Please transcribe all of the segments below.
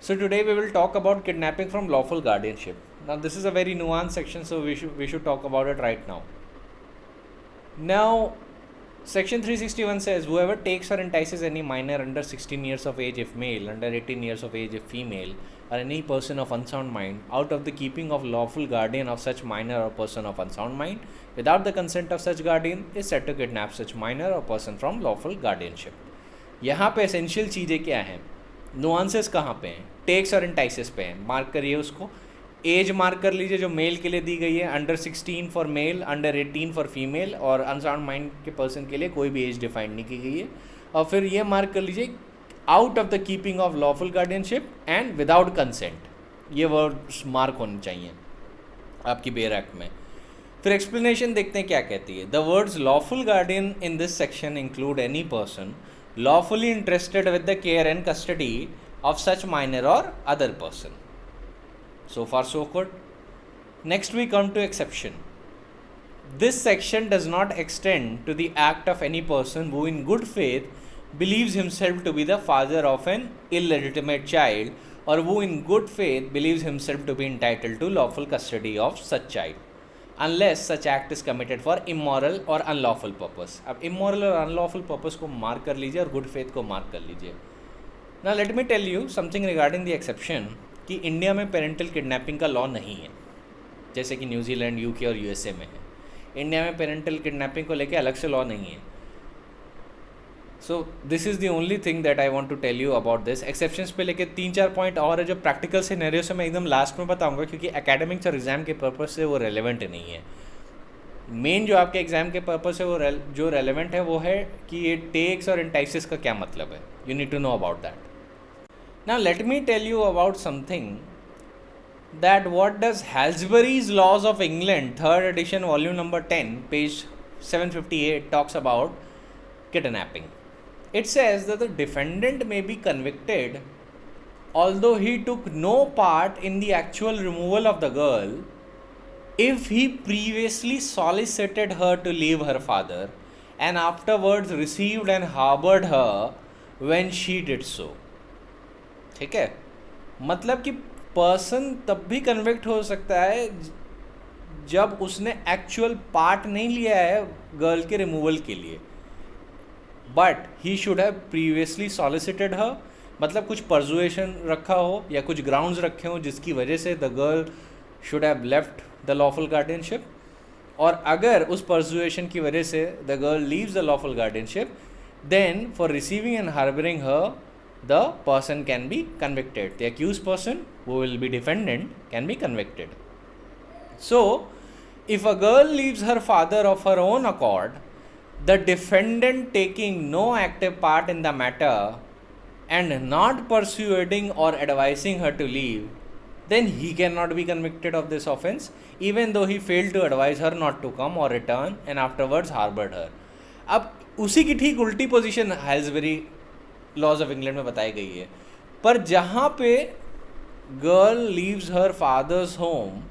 So today we will talk about kidnapping from lawful guardianship. Now this is a very nuanced section, so we should talk about it right now. Now, Section 361 says whoever takes or entices any minor under 16 years of age if male, under 18 years of age if female, or any person of unsound mind out of the keeping of lawful guardian of such minor or person of unsound mind without the consent of such guardian is said to kidnap such minor or person from lawful guardianship. यहाँ पे essential चीज़ें क्या हैं, nuances कहाँ पे हैं, takes और इंटाइसेस पे हैं. मार्क करिए उसको. एज मार्क कर लीजिए जो मेल के लिए दी गई है, under 16 for male, under 18 for female, और अनसाउंड माइंड के पर्सन के लिए कोई भी एज डिफाइन नहीं की गई है. और फिर ये मार्क कर लीजिए out of the keeping of lawful guardianship and without consent. ये वर्ड्स मार्क होने चाहिए आपकी बेयर एक्ट में. फिर एक्सप्लेनेशन देखते हैं क्या कहती है. The words lawful guardian in this section include any person lawfully interested with the care and custody of such minor or other person. So far so good. Next we come to exception. This section does not extend to the act of any person who in good faith believes himself to be the father of an illegitimate child, or who in good faith believes himself to be entitled to lawful custody of such child, unless such act is committed for immoral or unlawful purpose. अब immoral और unlawful purpose को mark कर लीजिए और good faith को mark कर लीजिए. Now let me tell you something regarding the exception कि इंडिया में पेरेंटल किडनैपिंग का लॉ नहीं है जैसे कि न्यूजीलैंड, यूके और यूएसए में है. इंडिया में पेरेंटल किडनैपिंग को लेके अलग से लॉ नहीं है. So this is the only thing that I want to tell you about this. Exceptions पे लेके 3-4 पॉइंट और है जो प्रैक्टिकल सिनेरियो से मैं एकदम लास्ट में बताऊंगा, क्योंकि एकेडमिक्स और एग्जाम के पर्पज से वो रेलेवेंट नहीं है. मेन जो आपके एग्जाम के पर्पज से वो जो रेलेवेंट है वो है कि ये टेक्स और इंटाइसिस का क्या मतलब है. You need to know about that. Now let me tell you about something that what does Halsbury's Laws of England 3rd edition volume number 10 page 758 talks about kidnapping. It says that the defendant may be convicted although he took no part in the actual removal of the girl if he previously solicited her to leave her father and afterwards received and harbored her when she did so. ठीक है, मतलब कि person तब भी convict हो सकता है जब उसने एक्चुअल पार्ट नहीं लिया है गर्ल के रिमूवल के लिए, but he should have previously solicited her, मतलब कुछ परजुएशन रखा हो या कुछ ग्राउंड्स रखे हो जिसकी वजह से the girl should have left the lawful guardianship. और अगर उस परजुएशन की वजह से the girl leaves the lawful guardianship, then for receiving and harbouring her the person can be convicted. The accused person, who will be defendant, can be convicted. So, if a girl leaves her father of her own accord, the defendant taking no active part in the matter and not persuading or advising her to leave, then he cannot be convicted of this offense, even though he failed to advise her not to come or return and afterwards harbored her. अब उसी की ठीक उल्टी position Halsbury laws of England में बताई गई है. पर जहाँ पे girl leaves her father's home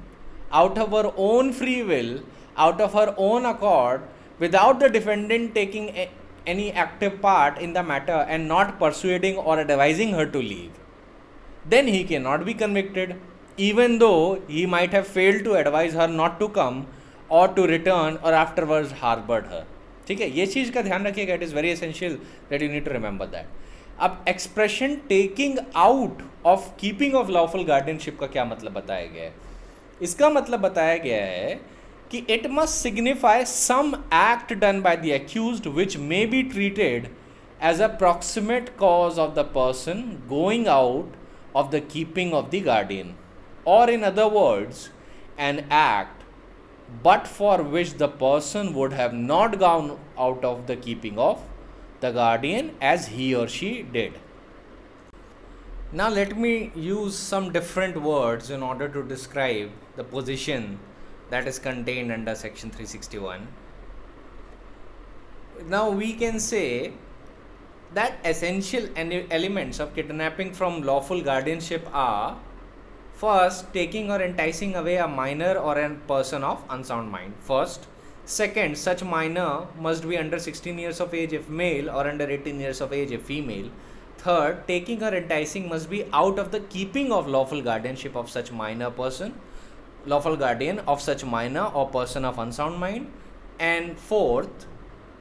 out of her own free will, out of her own accord, without the defendant taking any active part in the matter and not persuading or advising her to leave, then he cannot be convicted, even though he might have failed to advise her not to come or to return or afterwards harbored her. ठीक है, ये चीज़ का ध्यान रखिएगा. It is very essential that you need to remember that. अब expression taking out of keeping of lawful guardianship का क्या मतलब बताया गया है. इसका मतलब बताया गया है कि it must signify some act done by the accused which may be treated as a proximate cause of the person going out of the keeping of the guardian, or in other words, an act but for which the person would have not gone out of the keeping of the guardian as he or she did. Now let me use some different words in order to describe the position that is contained under section 361. Now we can say that essential elements of kidnapping from lawful guardianship are: first, taking or enticing away a minor or a person of unsound mind. First. Second, such minor must be under 16 years of age if male or under 18 years of age if female. Third, taking or enticing must be out of the keeping of lawful guardianship of such minor person, lawful guardian of such minor or person of unsound mind. And fourth,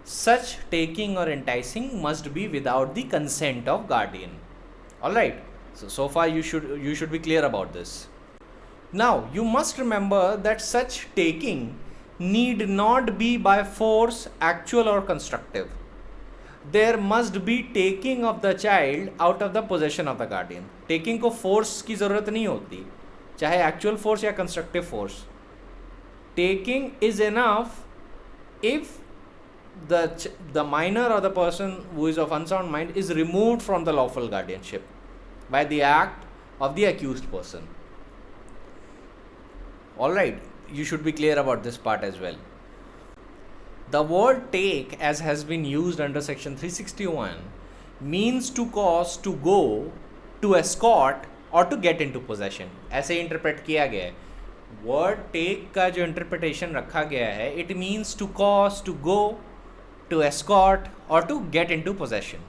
such taking or enticing must be without the consent of guardian. All right. So far you should be clear about this. Now you must remember that such taking need not be by force, actual or constructive. There must be taking of the child out of the possession of the guardian. Taking को force की ज़रूरत नहीं होती, चाहे actual force या constructive force. Taking is enough if the minor or the person who is of unsound mind is removed from the lawful guardianship by the act of the accused person. Alright, you should be clear about this part as well. The word take, as has been used under section 361, means to cause, to go, to escort or to get into possession. ऐसे interpret किया गया है. Word take का जो interpretation रखा गया है, it means to cause, to go, to escort or to get into possession.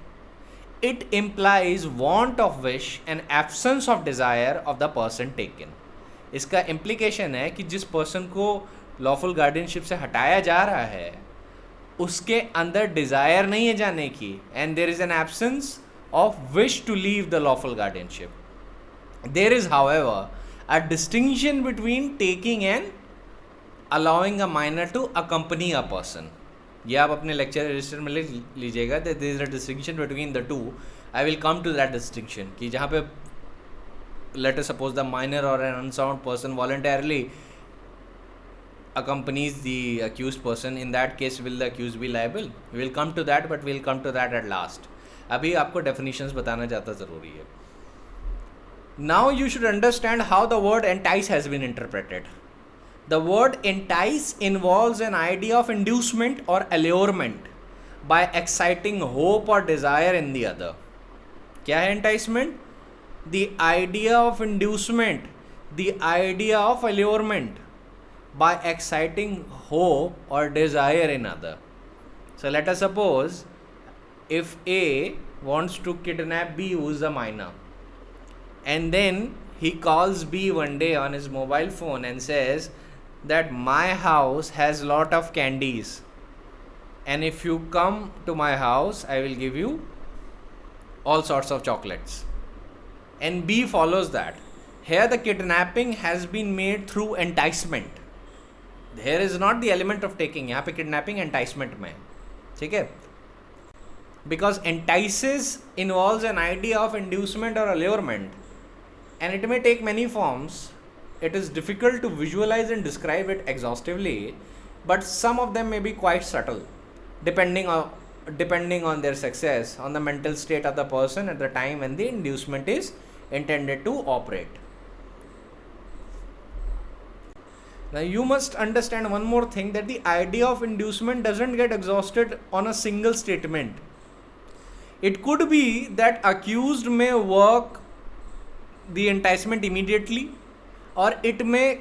It implies want of wish and absence of desire of the person taken. इसका implication है कि जिस person को lawful guardianship से हटाया जा रहा है उसके अंदर desire नहीं है जाने की, and there is an absence of wish to leave the lawful guardianship. There is, however, a distinction between taking and allowing a minor to accompany a person. ये आप अपने लेक्चर रजिस्टर में लिख लीजिएगा that there is a distinction between the two. I will come to that distinction कि जहाँ पे let us suppose the minor or an unsound person voluntarily accompanies the accused person. In that case, will the accused be liable? We will come to that, but we will come to that at last. अभी आपको definitions बताना ज़्यादा ज़रूरी है. Now you should understand how the word entice has been interpreted. The word entice involves an idea of inducement or allurement by exciting hope or desire in the other. क्या है enticement? The idea of inducement, the idea of allurement by exciting hope or desire in other. So let us suppose if A wants to kidnap B, who is a minor, and then he calls B one day on his mobile phone and says that my house has lot of candies, and if you come to my house I will give you all sorts of chocolates, and B follows that. Here the kidnapping has been made through enticement. Here is not the element of taking, यहाँ पे kidnapping enticement में, ठीक है? Because entices involves an idea of inducement or allurement, and it may take many forms. It is difficult to visualize and describe it exhaustively, but some of them may be quite subtle, depending on their success, on the mental state of the person at the time when the inducement is intended to operate. Now you must understand one more thing, that the idea of inducement doesn't get exhausted on a single statement. It could be that accused may work the enticement immediately, or it may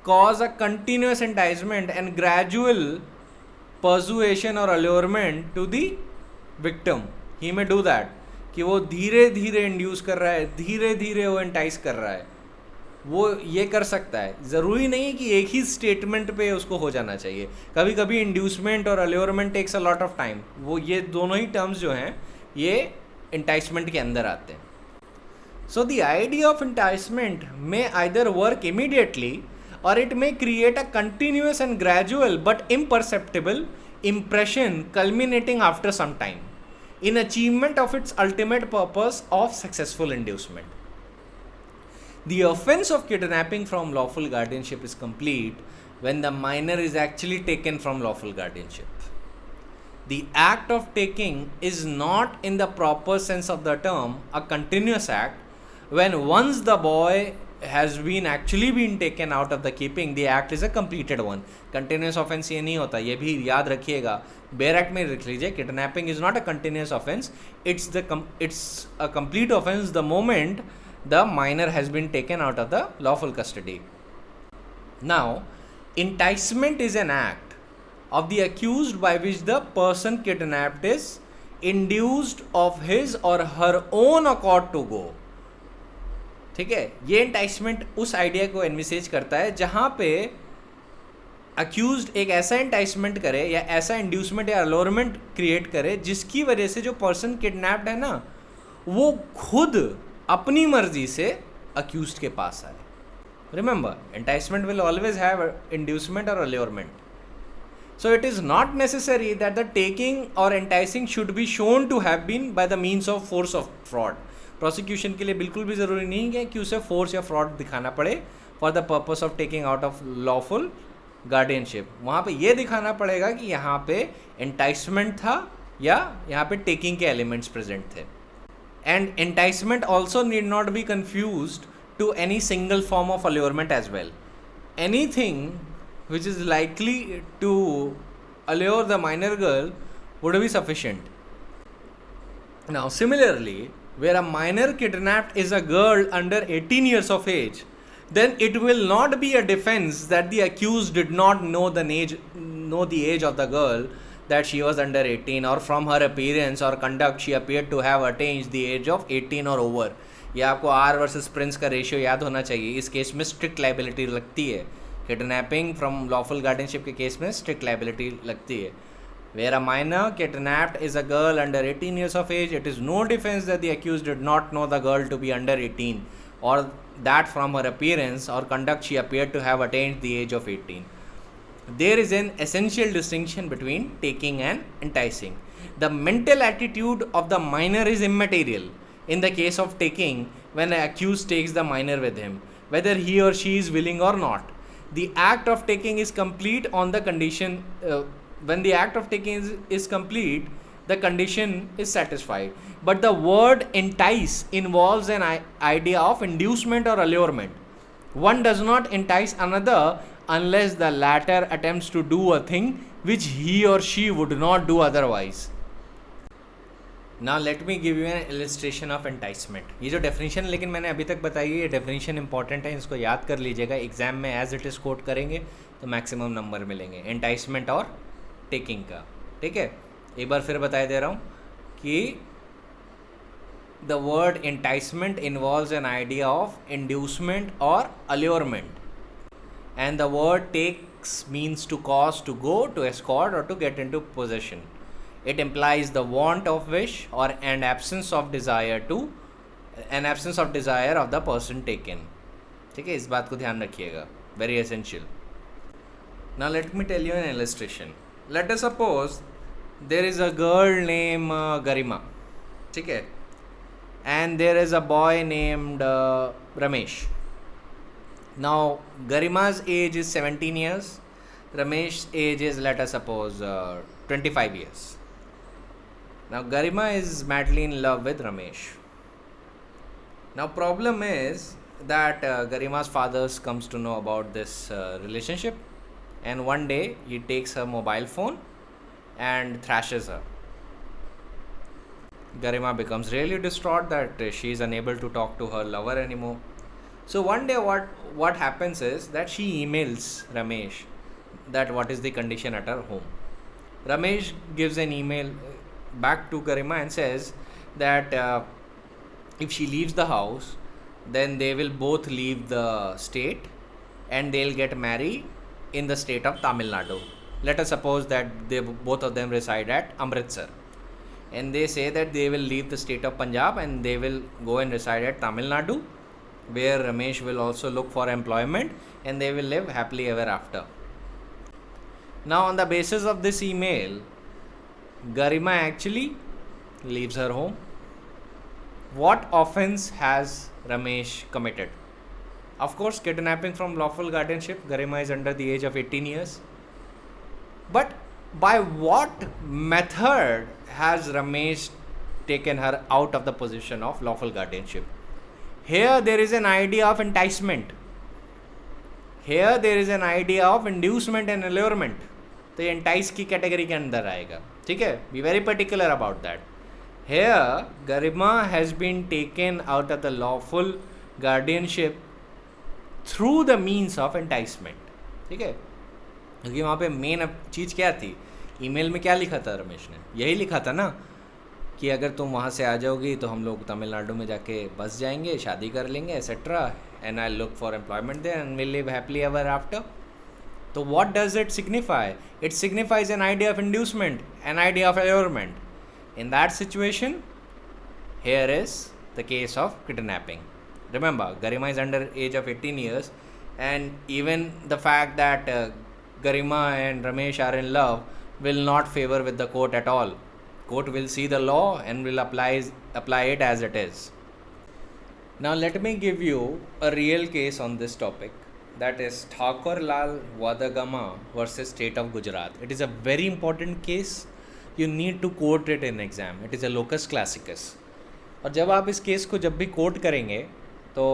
cause a continuous enticement and gradual persuasion or allurement to the victim. He may do that कि वो धीरे धीरे induce कर रहा है, धीरे धीरे वो एंटाइस कर रहा है, वो ये कर सकता है. ज़रूरी नहीं है कि एक ही स्टेटमेंट पे उसको हो जाना चाहिए. कभी कभी इंड्यूसमेंट और allurement takes a lot of time. वो ये दोनों ही टर्म्स जो हैं ये एंटाइसमेंट के अंदर आते हैं. So the idea of enticement may either work immediately, or it may create a continuous and gradual but imperceptible impression culminating after some time in achievement of its ultimate purpose of successful inducement. The offense of kidnapping from lawful guardianship is complete when the minor is actually taken from lawful guardianship. The act of taking is not, in the proper sense of the term, a continuous act. When once the boy has actually been taken out of the keeping, the act is a completed one. Continuous offense ये नहीं होता, ये भी याद रखिएगा. Bare act में लिख लीजिए, kidnapping is not a continuous offense. It's a complete offense the moment the minor has been taken out of the lawful custody. Now, enticement is an act of the accused by which the person kidnapped is induced of his or her own accord to go. ठीक है, ये enticement उस idea को envisages करता है जहां पे accused एक ऐसा एंटाइसमेंट करे या ऐसा इंड्यूसमेंट या अलोरमेंट क्रिएट करे जिसकी वजह से जो पर्सन किडनैप्ड है ना वो खुद अपनी मर्जी से अक्यूज्ड के पास आए. Remember, enticement will always have inducement और अलोरमेंट. So it is not necessary that the taking or enticing should be shown to have been by the means of force of fraud. Prosecution के लिए बिल्कुल भी ज़रूरी नहीं है कि उसे force या fraud दिखाना पड़े for the purpose of taking out of lawful guardianship. वहाँ पे ये दिखाना पड़ेगा कि यहाँ पे enticement था या यहाँ पे taking के elements present थे. And enticement also need not be confused to any single form of allurement as well. Anything which is likely to allure the minor girl would be sufficient. Now similarly, where a minor kidnapped is a girl under 18 years of age, then it will not be a defense that the accused did not know the age of the girl, that she was under 18, or from her appearance or conduct she appeared to have attained the age of 18 or over. ये आपको R versus Prince का ratio याद होना चाहिए. इस case में strict liability लगती है. किडनैपिंग फ्रॉम लॉफुल गार्डियनशिप के केस में स्ट्रिक्ट लाइबिलिटी लगती है. Where a minor kidnapped is a girl under 18 years of age, it is no defense that the accused did not know the girl to be under 18, or that from her appearance or conduct she appeared to have attained the age of 18. There is an essential distinction between taking and enticing. The mental attitude of the minor is immaterial in the case of taking when an accused takes the minor with him, whether he or she is willing or not. The act of taking is complete on the condition when the act of taking is complete, the condition is satisfied. But the word entice involves an idea of inducement or allurement. One does not entice another unless the latter attempts to do a thing which he or she would not do otherwise. Now let me give you an illustration of enticement. ये जो definition लेकिन मैंने अभी तक बताई है, ये definition important है, इसको याद कर लीजिएगा. एग्जाम में as it is quote करेंगे तो मैक्सिमम नंबर मिलेंगे enticement और taking का. ठीक है, एक बार फिर बता दे रहा हूँ कि the word enticement involves an idea of inducement or allurement, and the word takes means to cause, to go, to escort, or to get into possession. It implies the want of wish or an absence of desire of the person taken. ठीक है, इस बात को ध्यान रखिएगा, very essential. Now let me tell you an illustration. Let us suppose there is a girl named Garima, ठीक है, and there is a boy named Ramesh. Now Garima's age is 17 years, Ramesh's age is, let us suppose, 25 years. Now Garima is madly in love with Ramesh. Now problem is that Garima's father comes to know about this relationship, and one day he takes her mobile phone and thrashes her. Garima becomes really distraught that she is unable to talk to her lover anymore. So one day what happens is that she emails Ramesh that what is the condition at her home. Ramesh gives an email back to Garima and says that if she leaves the house, then they will both leave the state and they'll get married in the state of Tamil Nadu. Let us suppose that both of them reside at Amritsar, and they say that they will leave the state of Punjab and they will go and reside at Tamil Nadu, where Ramesh will also look for employment and they will live happily ever after. Now on the basis of this email, Garima actually leaves her home. What offense has Ramesh committed? Of course, kidnapping from lawful guardianship. Garima is under the age of 18 years. But by what method has Ramesh taken her out of the position of lawful guardianship? Here there is an idea of enticement. Here there is an idea of inducement and allurement. तो ये entice की category के अंदर आएगा. ठीक है, be very particular about that. Here Garima has been taken out of the lawful guardianship through the means of enticement. ठीक है, क्योंकि वहाँ पे मेन चीज़ क्या थी, ईमेल में क्या लिखा था रमेश ने, यही लिखा था ना कि अगर तुम वहाँ से आ जाओगी तो हम लोग तमिलनाडु में जाके बस जाएंगे, शादी कर लेंगे etcetera, and I look for employment there and will live happily ever after. So what does it signify? It signifies an idea of inducement, an idea of allurement. In that situation, here is the case of kidnapping. Remember, Garima is under age of 18 years, and even the fact that Garima and Ramesh are in love will not favor with the court at all. Court will see the law and will apply it as it is. Now let me give you a real case on this topic. That is Thakur Lal Vadagama versus State of Gujarat. It is a very important case. You need to quote it in exam. It is a locus classicus. और जब आप इस case को जब भी quote करेंगे तो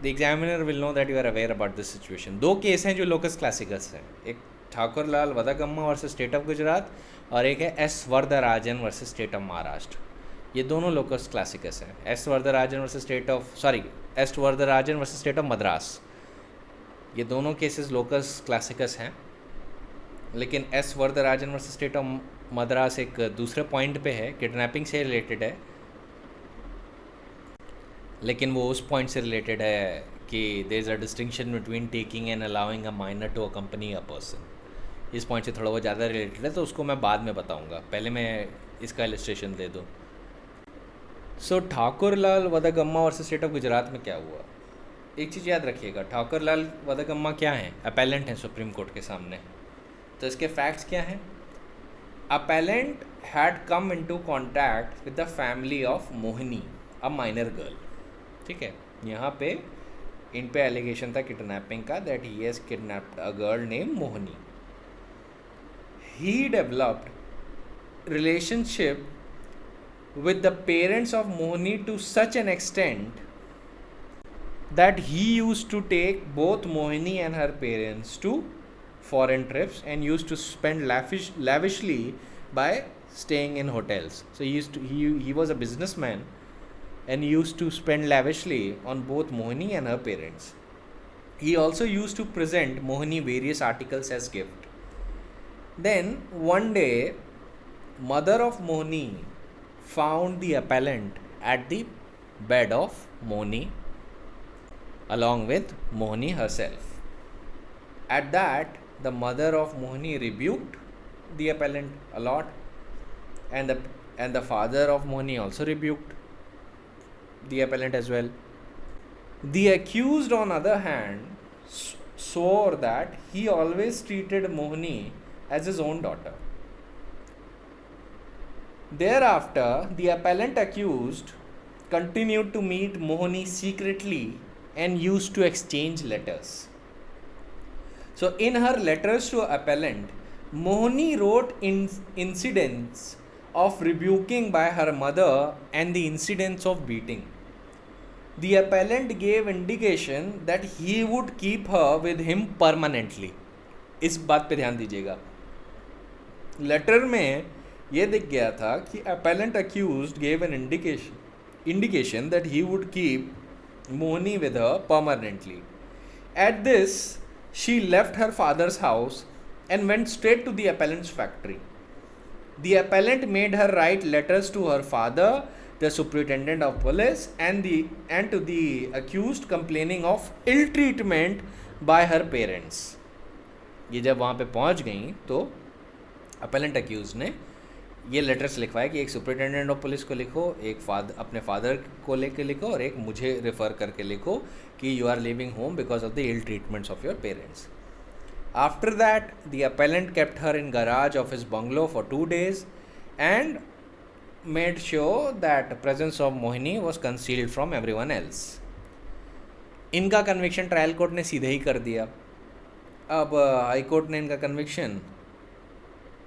the examiner will know that you are aware about this situation. दो केस हैं जो लोकस क्लासिकस हैं. एक Thakur Lal Vadgama versus state of Gujarat और एक है S Varadarajan versus state of Maharashtra. ये दोनों लोकस क्लासिकस हैं. S Varadarajan versus state of Madras. ये दोनों केसेस लोकस क्लासिकस हैं. लेकिन S Varadarajan versus state of Madras एक दूसरे पॉइंट पे है, किडनैपिंग से रिलेटेड है, लेकिन वो उस पॉइंट से रिलेटेड है कि there is a distinction between taking and allowing a minor to accompany a person. इस पॉइंट से थोड़ा बहुत ज़्यादा रिलेटेड है, तो उसको मैं बाद में बताऊंगा. पहले मैं इसका इलस्ट्रेशन दे दूँ. सो Thakur Lal Vadgama versus state of Gujarat में क्या हुआ, एक चीज़ याद रखिएगा. ठाकुर लाल वदागम्मा क्या हैं? अपेलेंट हैं सुप्रीम कोर्ट के सामने. तो इसके फैक्ट्स क्या हैं? Appellant had come into contact with the family of Mohini, a minor girl. ठीक है, यहाँ पे इन पे एलिगेशन था किडनैपिंग का, that he has kidnapped a girl name Mohini. He developed relationship with the parents of Mohini to such an extent that he used to take both Mohini and her parents to foreign trips and used to spend lavishly by staying in hotels. So he was a businessman and used to spend lavishly on both Mohini and her parents. He also used to present Mohini various articles as gift. Then one day, mother of Mohini found the appellant at the bed of Mohini along with Mohini herself. At that, the mother of Mohini rebuked the appellant a lot, and the father of Mohini also rebuked the appellant as well. The accused, on other hand, swore that he always treated Mohini as his own daughter. Thereafter, the appellant accused continued to meet Mohini secretly and used to exchange letters. So, in her letters to appellant, Mohini wrote incidents of rebuking by her mother and the incidents of beating. The appellant gave indication that he would keep her with him permanently. इस बात पे ध्यान दीजिएगा. Letter में ये दिख गया था कि appellant accused gave an indication that he would keep Mohini with her permanently. At this, she left her father's house and went straight to the appellant's factory. The appellant made her write letters to her father, the superintendent of police, and to the accused complaining of ill treatment by her parents. ये जब वहाँ पे पहुँच गई तो appellant accused ने ये letters लिखवाया कि एक सुपरिटेंडेंट ऑफ पुलिस को लिखो, एक अपने फादर को लेके लिखो और एक मुझे रेफ़र करके लिखो कि you are living home because of the ill treatments of your parents. After that the appellant kept her in garage of his bungalow for 2 days and made sure that presence of Mohini was concealed from everyone else. इनका conviction trial court ने सीधे ही कर दिया. अब high court ने इनका conviction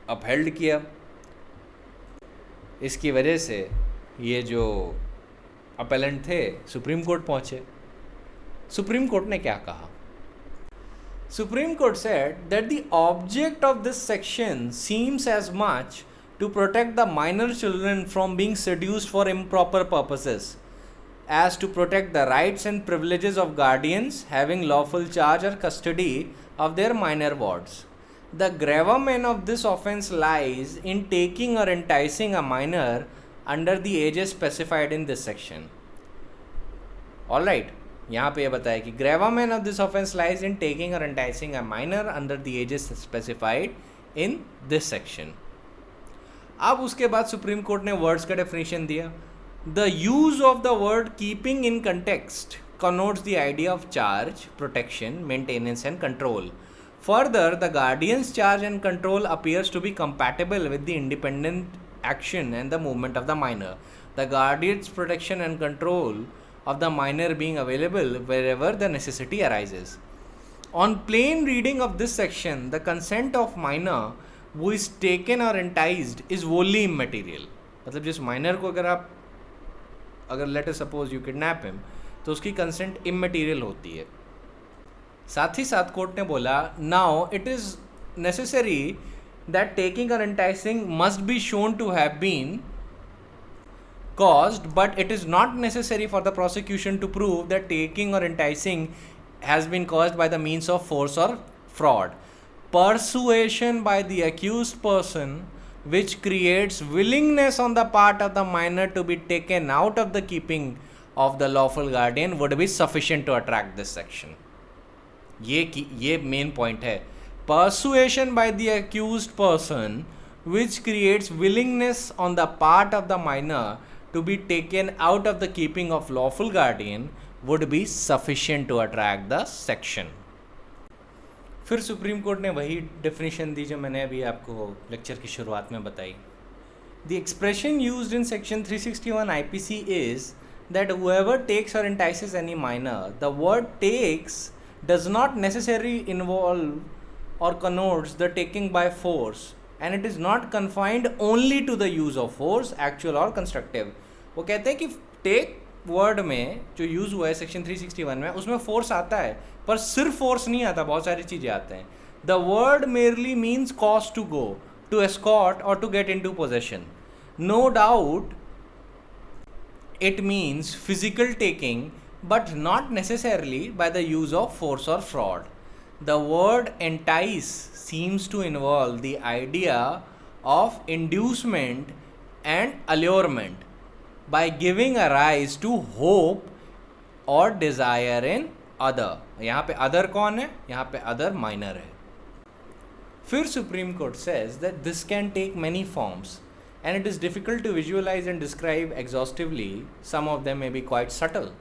upheld किया. इसकी वजह से ये जो अपेलेंट थे सुप्रीम कोर्ट पहुँचे. सुप्रीम कोर्ट ने क्या कहा? Supreme court said that the object of this section seems as much to protect the minor children from being seduced for improper purposes as to protect the rights and privileges of guardians having lawful charge or custody of their minor wards. The gravamen of this offence lies in taking or enticing a minor under the ages specified in this section. All right, यहाँ पे ये बताया कि gravamen of this offense lies in taking or enticing a minor under the ages specified in this section. अब उसके बाद supreme court ने words का डेफिनेशन दिया. The use of the word keeping in context connotes the idea of charge, protection, maintenance and control. Further, the guardian's charge and control appears to be compatible with the independent action and the movement of the minor. The guardian's protection and control of the minor being available wherever the necessity arises. On plain reading of this section, the consent of minor who is taken or enticed is wholly immaterial. मतलब जिस minor को अगर let us suppose you kidnap him, तो उसकी consent immaterial होती है. साथ ही साथ कोर्ट ने बोला now it is necessary that taking or enticing must be shown to have been caused, but it is not necessary for the prosecution to prove that taking or enticing has been caused by the means of force or fraud. Persuasion by the accused person which creates willingness on the part of the minor to be taken out of the keeping of the lawful guardian would be sufficient to attract this section. ये main point है. Persuasion by the accused person which creates willingness on the part of the minor to be taken out of the keeping of lawful guardian would be sufficient to attract the section. फिर supreme court ने वही definition दी जो मैंने अभी आपको lecture की शुरुआत में बताई. The expression used in section 361 IPC is that whoever takes or entices any minor. The word takes does not necessarily involve or connotes the taking by force, and it is not confined only to the use of force, actual or constructive. वो कहते हैं कि take word में जो use हुआ है section 361 में उसमें फोर्स आता है, पर सिर्फ फोर्स नहीं आता, बहुत सारी चीज़ें आते हैं. The word merely means cause to go, to escort or to get into possession. No doubt it means physical taking, but not necessarily by the use of force or fraud. The word entice seems to involve the idea of inducement and allurement by giving a rise to hope or desire in other. यहाँ पे other कौन है? यहाँ पे other minor है. फिर Supreme Court says that this can take many forms, and it is difficult to visualize and describe exhaustively. Some of them may be quite subtle.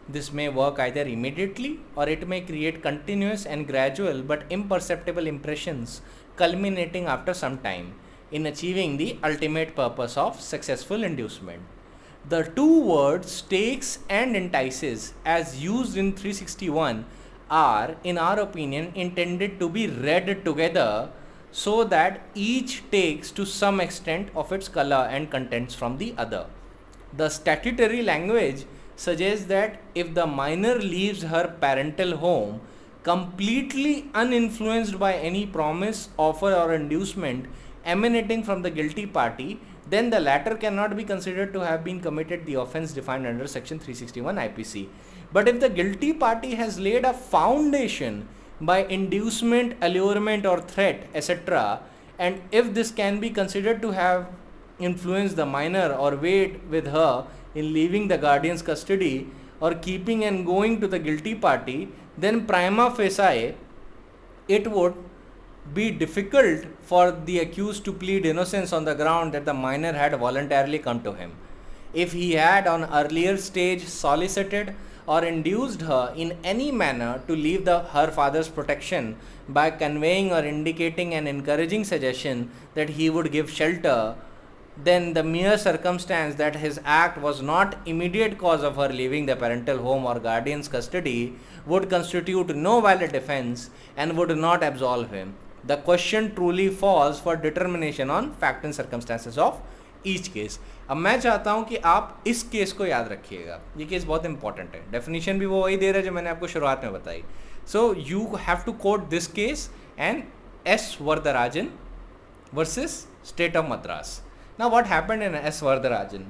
This may work either immediately or it may create continuous and gradual but imperceptible impressions culminating after some time in achieving the ultimate purpose of successful inducement. The two words takes and entices as used in 361 are, in our opinion, intended to be read together so that each takes to some extent of its color and contents from the other. The statutory language suggests that if the minor leaves her parental home completely uninfluenced by any promise, offer or inducement emanating from the guilty party, then the latter cannot be considered to have been committed the offence defined under section 361 IPC. But if the guilty party has laid a foundation by inducement, allurement or threat, etc., and if this can be considered to have influenced the minor or weighed with her in leaving the guardian's custody or keeping and going to the guilty party, then prima facie it would be difficult for the accused to plead innocence on the ground that the minor had voluntarily come to him. If he had on earlier stage solicited or induced her in any manner to leave her father's protection by conveying or indicating an encouraging suggestion that he would give shelter, then the mere circumstance that his act was not immediate cause of her leaving the parental home or guardian's custody would constitute no valid defense and would not absolve him. The question truly falls for determination on fact and circumstances of each case. अब मैं चाहता हूँ कि आप इस case को याद रखिएगा, ये केस बहुत इंपॉर्टेंट है. डेफिनेशन भी वो वही दे रहा है जो मैंने आपको शुरुआत में बताई. So you have to quote this case and S Varadarajan versus state of Madras. Now what happened in S. Vardarajan?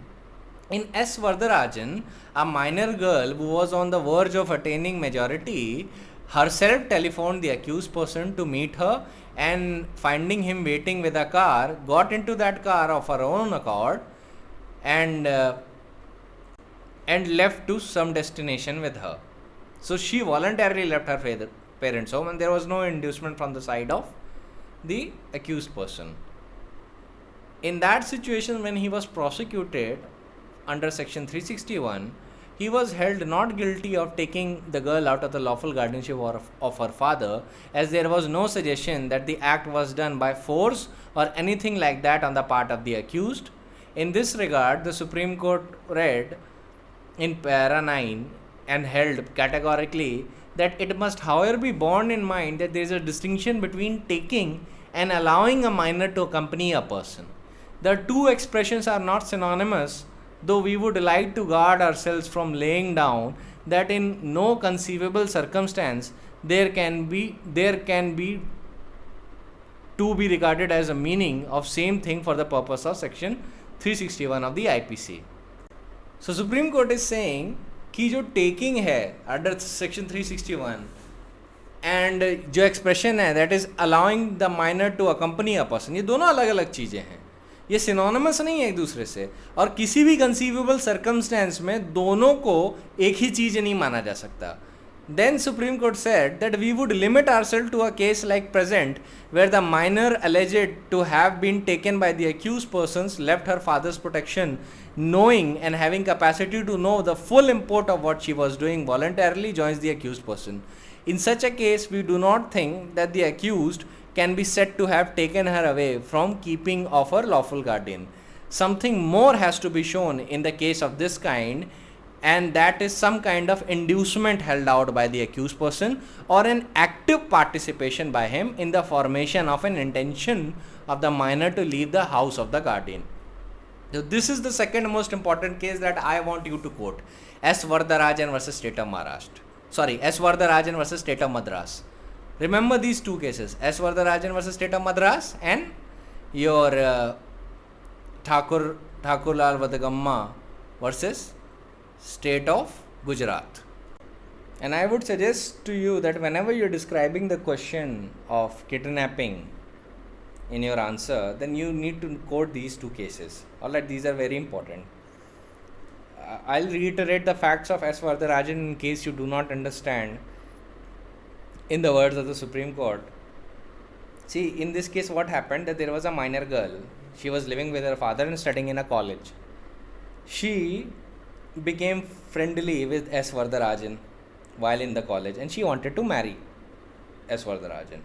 In S. Vardarajan, a minor girl who was on the verge of attaining majority herself telephoned the accused person to meet her, and finding him waiting with a car, got into that car of her own accord and uh, and left to some destination with her. So she voluntarily left her parents' home, and there was no inducement from the side of the accused person. In that situation, when he was prosecuted under section 361, he was held not guilty of taking the girl out of the lawful guardianship of her father, as there was no suggestion that the act was done by force or anything like that on the part of the accused. In this regard, the Supreme Court read in para 9 and held categorically that it must, however, be borne in mind that there is a distinction between taking and allowing a minor to accompany a person. The two expressions are not synonymous, though we would like to guard ourselves from laying down that in no conceivable circumstance there can be to be regarded as a meaning of same thing for the purpose of section 361 of the IPC. So Supreme Court is saying कि जो taking है under section 361 and जो expression है that is allowing the minor to accompany a person, ये दोनों अलग अलग चीज़ें हैं, ये सिनोनिमस नहीं है एक दूसरे से, और किसी भी कंसीवेबल सर्कमस्टेंस में दोनों को एक ही चीज़ नहीं माना जा सकता. Then Supreme Court said that we would limit ourselves to a case like present where the minor alleged to have been taken by the accused persons left her father's protection, knowing and having capacity to know the full import of what she was doing, voluntarily joins the accused person. In such a case, we do not think that the accused can be said to have taken her away from keeping of her lawful guardian. Something more has to be shown in the case of this kind, and that is some kind of inducement held out by the accused person or an active participation by him in the formation of an intention of the minor to leave the house of the guardian. So this is the second most important case that I want you to quote. S. Vardarajan versus State of Maharashtra. Sorry, S. Vardarajan versus State of Madras. Remember these two cases, S. Vardarajan versus State of Madras and your Thakurlal Vadagamma versus State of Gujarat. And I would suggest to you that whenever you're describing the question of kidnapping in your answer, then you need to quote these two cases. Alright, these are very important. I'll reiterate the facts of S. Vardarajan in case you do not understand in the words of the Supreme Court. See, in this case what happened, that there was a minor girl. She was living with her father and studying in a college. She became friendly with S. Vardarajan while in the college and she wanted to marry S. Vardarajan.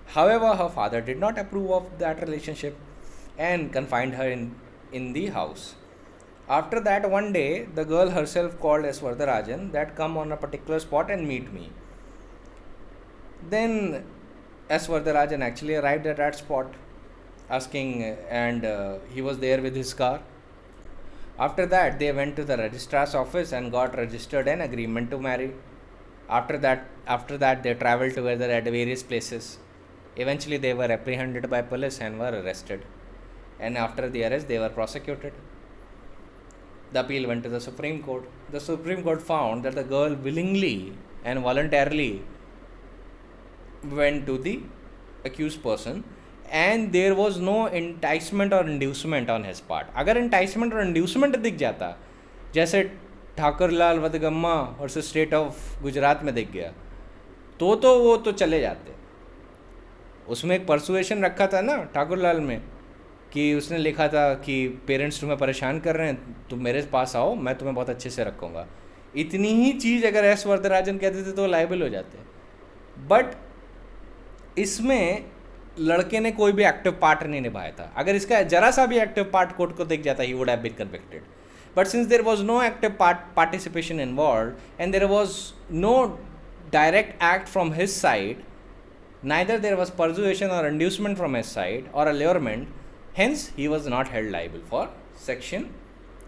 However, her father did not approve of that relationship and confined her in the house. After that, one day, the girl herself called S. Vardarajan that come on a particular spot and meet me. Then S. Vardarajan actually arrived at that spot asking, and he was there with his car. After that, they went to the registrar's office and got registered an agreement to marry. After that, they traveled together at various places. Eventually, they were apprehended by police and were arrested. And after the arrest, they were prosecuted. The appeal went to the Supreme Court. The Supreme Court found that the girl willingly and voluntarily went to the accused person and there was no enticement or inducement on his part. अगर enticement और inducement दिख जाता, जैसे Thakurlal Vadgama versus state of Gujarat में दिख गया, तो वो तो चले जाते. उसमें एक परसुएशन रखा था ना ठाकुरलाल में कि उसने लिखा था कि पेरेंट्स तुम्हें परेशान कर रहे हैं, तुम मेरे पास आओ, मैं तुम्हें बहुत अच्छे से रखूँगा. इतनी ही चीज़ अगर एस वरदराजन कहते थे तो लाइबल हो जाते. बट इसमें लड़के ने कोई भी एक्टिव पार्ट नहीं निभाया था. अगर इसका जरा सा भी एक्टिव पार्ट कोर्ट को दिख जाता, he would have been convicted. But since there was no active participation involved and there was no direct act from his side, neither there was persuasion or inducement from his side or allurement, hence he was not held liable for section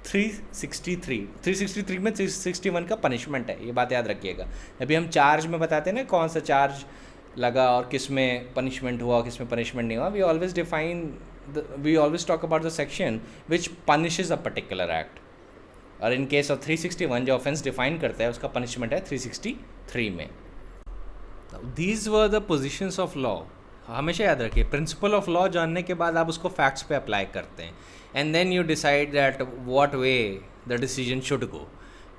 363. 363 में 361 का punishment है, ये बात याद रखिएगा. अभी हम charge में बताते हैं ना कौन सा चार्ज लगा और किस में पनिशमेंट हुआ किस में पनिशमेंट नहीं हुआ. We always talk about the section which punishes a particular act, और इन केस ऑफ 361 जो ऑफेंस डिफाइन करता है उसका पनिशमेंट है 363 में. These were the positions of law हमेशा याद रखिए, प्रिंसिपल ऑफ लॉ जानने के बाद आप उसको फैक्ट्स पे अप्लाई करते हैं, and then you decide that what way the decision should go.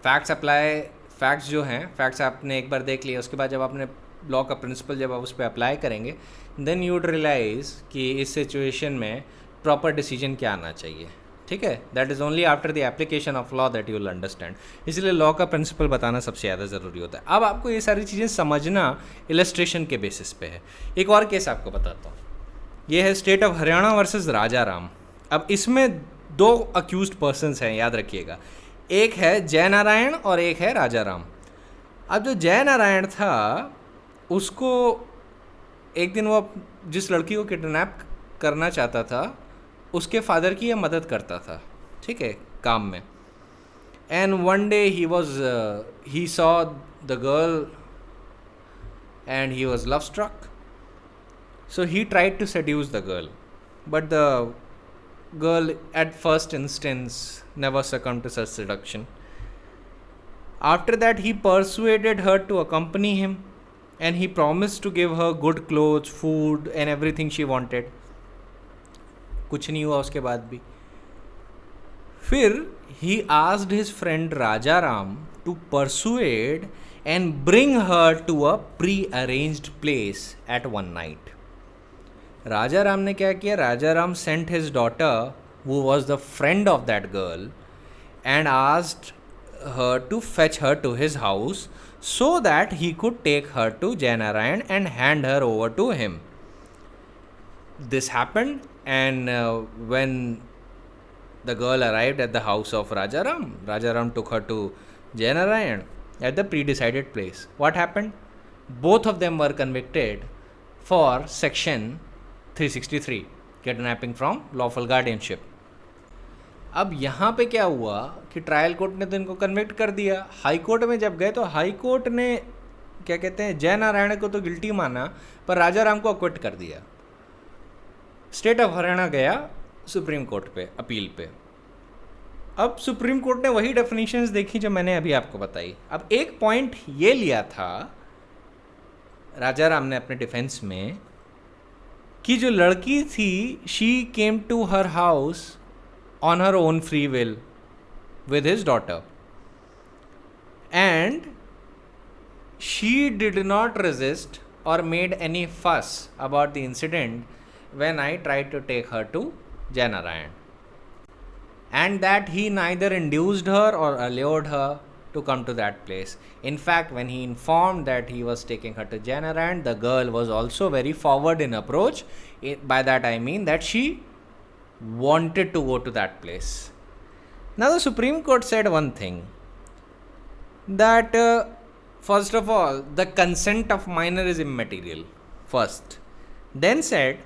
Facts जो हैं, फैक्ट्स आपने एक बार देख लिया, उसके बाद जब आपने लॉ का प्रिंसिपल जब आप उस पर अप्लाई करेंगे, देन यू वुड रियलाइज़ कि इस सिचुएशन में प्रॉपर डिसीजन क्या आना चाहिए। ठीक है, that is only after the application of law that you will understand. इसलिए लॉ का प्रिंसिपल बताना सबसे ज़्यादा ज़रूरी होता है। अब आपको ये सारी चीज़ें समझना इलस्ट्रेशन के बेसिस पे है। एक और केस आपको बताता हूँ, ये है state of Haryana versus Raja Ram. अब इसमें दो अक्यूज्ड पर्सन्स हैं, याद रखिएगा, एक है जय नारायण और एक है राजा राम। अब जो जय नारायण था, उसको एक दिन वो जिस लड़की को किडनैप करना चाहता था, उसके फादर की यह मदद करता था, ठीक है, काम में। And one day he saw the girl and he was love struck, so he tried to seduce the girl, but the girl at first instance never succumbed to such seduction. After that, he persuaded her to accompany him, and he promised to give her good clothes, food and everything she wanted. कुछ नहीं हुआ उसके बाद भी। फिर he asked his friend Raja Ram to persuade and bring her to a pre-arranged place at one night. राजा राम ने क्या किया? Raja Ram sent his daughter who was the friend of that girl and asked her to fetch her to his house so that he could take her to Jainarayan and hand her over to him. This happened, and when the girl arrived at the house of Raja Ram took her to Jainarayan at the pre-decided place. What happened? Both of them were convicted for section 363, kidnapping from lawful guardianship. अब यहाँ पे क्या हुआ कि trial court ने तो इनको convict कर दिया। हाई कोर्ट में जब गए तो हाई कोर्ट ने क्या कहते हैं, जय नारायण को तो गिल्टी माना, पर राजा राम को अक्विट कर दिया। स्टेट ऑफ हरियाणा गया सुप्रीम कोर्ट पे अपील पे। अब सुप्रीम कोर्ट ने वही डेफिनेशंस देखी जो मैंने अभी आपको बताई। अब एक पॉइंट ये लिया था राजा राम ने अपने डिफेंस में कि जो लड़की थी, she came to her house on her own free will with his daughter, and she did not resist or made any fuss about the incident when I tried to take her to Jai Narayan, and that he neither induced her or allured her to come to that place. In fact, when he informed that he was taking her to Jainarayan, the girl was also very forward in approach. By that I mean that she wanted to go to that place. Now the Supreme Court said one thing, that first of all, the consent of minor is immaterial first. Then said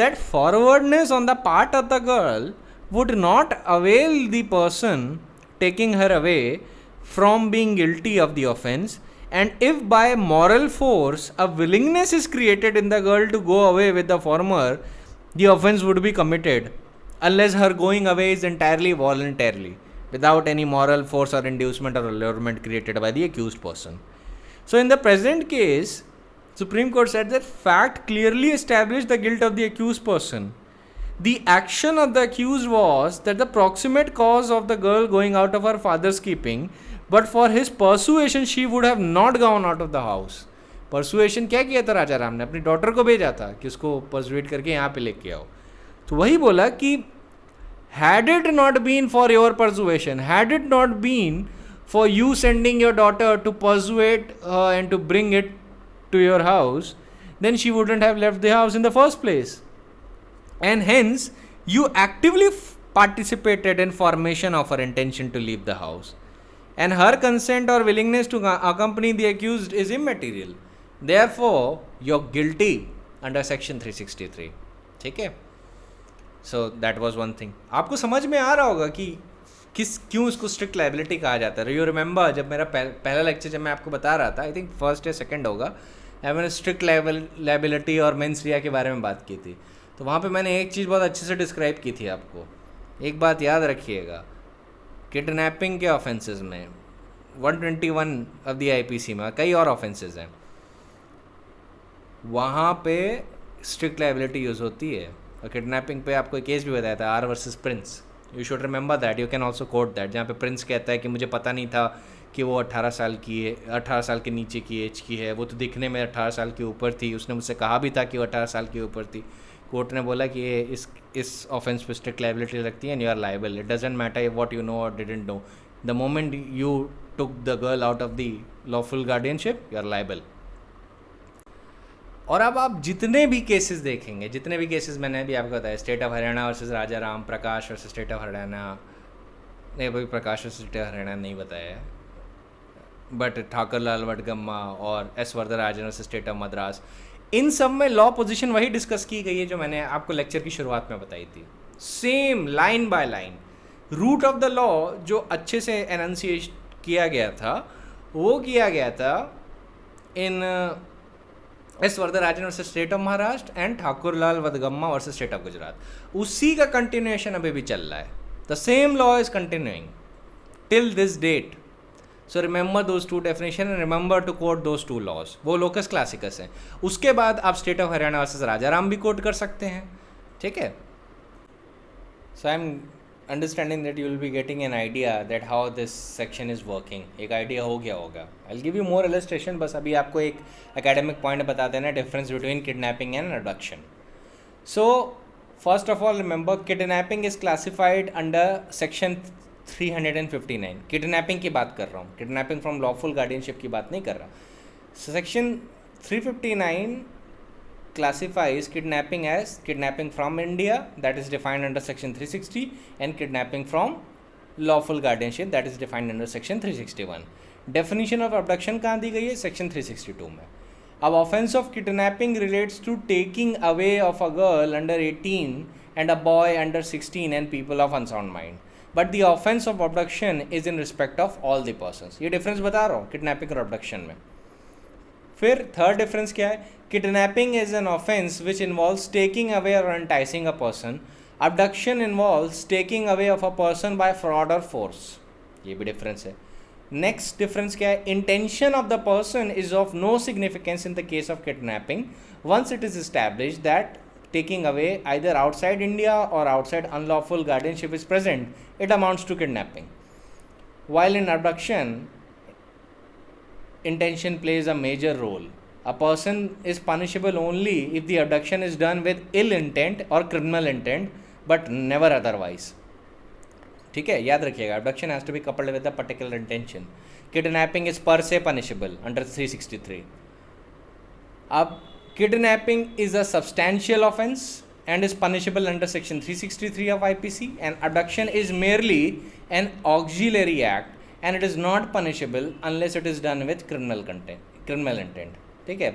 that forwardness on the part of the girl would not avail the person taking her away from being guilty of the offense, and if by moral force a willingness is created in the girl to go away with the former, the offense would be committed unless her going away is entirely voluntarily, without any moral force or inducement or allurement created by the accused person. So in the present case, Supreme Court said that fact clearly established the guilt of the accused person. The action of the accused was that the proximate cause of the girl going out of her father's keeping, but for his persuasion she would have not gone out of the house. Persuasion क्या किया था राजा राम ने? अपनी daughter को भेजा था कि उसको persuade करके यहाँ पे लेके आओ। तो वही बोला कि had it not been for your persuasion, had it not been for you sending your daughter to persuade her and to bring it to your house, then she wouldn't have left the house in the first place. And hence you actively participated in formation of her intention to leave the house, and her consent or willingness to accompany the accused is immaterial. Therefore you're guilty under section 363. ठीक है? So that was one thing. आपको समझ में आ रहा होगा कि क्यों इसको स्ट्रिक्ट लाइबिलिटी कहा जाता है। यू रिमेंबर जब मेरा पहला लेक्चर जब मैं आपको बता रहा था, आई थिंक फर्स्ट या सेकेंड होगा, मैंने स्ट्रिक्ट लाइबिलिटी और मेंस रिया के बारे में बात की थी। तो वहाँ पे मैंने एक चीज़ बहुत अच्छे से डिस्क्राइब की थी आपको। एक बात याद रखिएगा, किडनैपिंग के ऑफेंसेस में 121 ऑफ द आईपीसी में कई और ऑफेंसेस हैं, वहाँ पे स्ट्रिक्ट लाइबिलिटी यूज़ होती है। और किडनैपिंग पे आपको केस भी बताया था, R versus Prince, you should remember that, you can also coat that, जहाँ पे प्रिंस कहता है कि मुझे पता नहीं था कि वो 18 साल की है, 18 साल के नीचे की एज की है, वो तो दिखने में 18 साल के ऊपर थी, उसने मुझसे कहा भी था कि वो 18 साल के ऊपर थी। कोर्ट ने बोला कि ये इस ऑफेंस पे स्ट्रिक्ट लाइबिलिटी लगती है and you are liable, it doesn't matter what you know or didn't know, the moment you took the girl out of the lawful guardianship you are liable. और अब आप जितने भी केसेस देखेंगे, जितने भी केसेस मैंने अभी आपको बताया, state of Haryana versus Raja Ram, Prakash versus state of Haryana, नहीं भाई Prakash versus state of Haryana नहीं बताया है, बट ठाकुर लाल वडगम्मा और S Varadarajan versus state of Madras, इन सब में लॉ पोजीशन वही डिस्कस की गई है जो मैंने आपको लेक्चर की शुरुआत में बताई थी, same line by line. Root of the law जो अच्छे से एनंसिएट किया गया था वो किया गया था in S Varadarajan versus state of Maharashtra and Thakur Lal Vadgama versus state of Gujarat. उसी का कंटिन्यूएशन अभी भी चल रहा है, the same law is continuing till this date. So remember those two definition and remember to quote those two laws, वो लोकस क्लासिकस हैं। उसके बाद आप state of Haryana versus Raja Ram भी कोट कर सकते हैं, ठीक है। So I am understanding that you will be getting an idea that how this section is working, एक आइडिया हो गया होगा। I will give you more illustration, बस अभी आपको एक एकेडमिक पॉइंट बता देना, difference between kidnapping and abduction. So first of all remember, kidnapping is classified under section 359। Kidnapping की बात कर रहा हूँ, किडनैपिंग फ्रॉम लॉफुल गार्डियनशिप की बात नहीं कर रहा। Section 359 classifies kidnapping as kidnapping from India, that is defined under section 360, and kidnapping from lawful guardianship, that is defined under section 361. Definition of abduction कहाँ दी गई है? section 362 में। अब offense of kidnapping relates to taking away of a girl under 18 and a boy under 16 and people of unsound mind, but the offense of abduction is in respect of all the persons। ये difference बता रहा हूँ kidnapping और abduction में। फिर third difference क्या है? Kidnapping is an offence which involves taking away or enticing a person, abduction involves taking away of a person by fraud or force, ये भी डिफरेंस है। नेक्स्ट डिफरेंस क्या है? Intention of the person is of no significance in the case of kidnapping once it is established that taking away either outside India or outside unlawful guardianship is present, it amounts to kidnapping. While in abduction, intention plays a major role. A person is punishable only if the abduction is done with ill intent or criminal intent, but never otherwise. ठीक है, याद रखिएगा, abduction has to be coupled with a particular intention. Kidnapping is per se punishable under 363. अब kidnapping is a substantial offense and is punishable under section 363 of IPC, and abduction is merely an auxiliary act and it is not punishable unless it is done with criminal intent। ठीक है,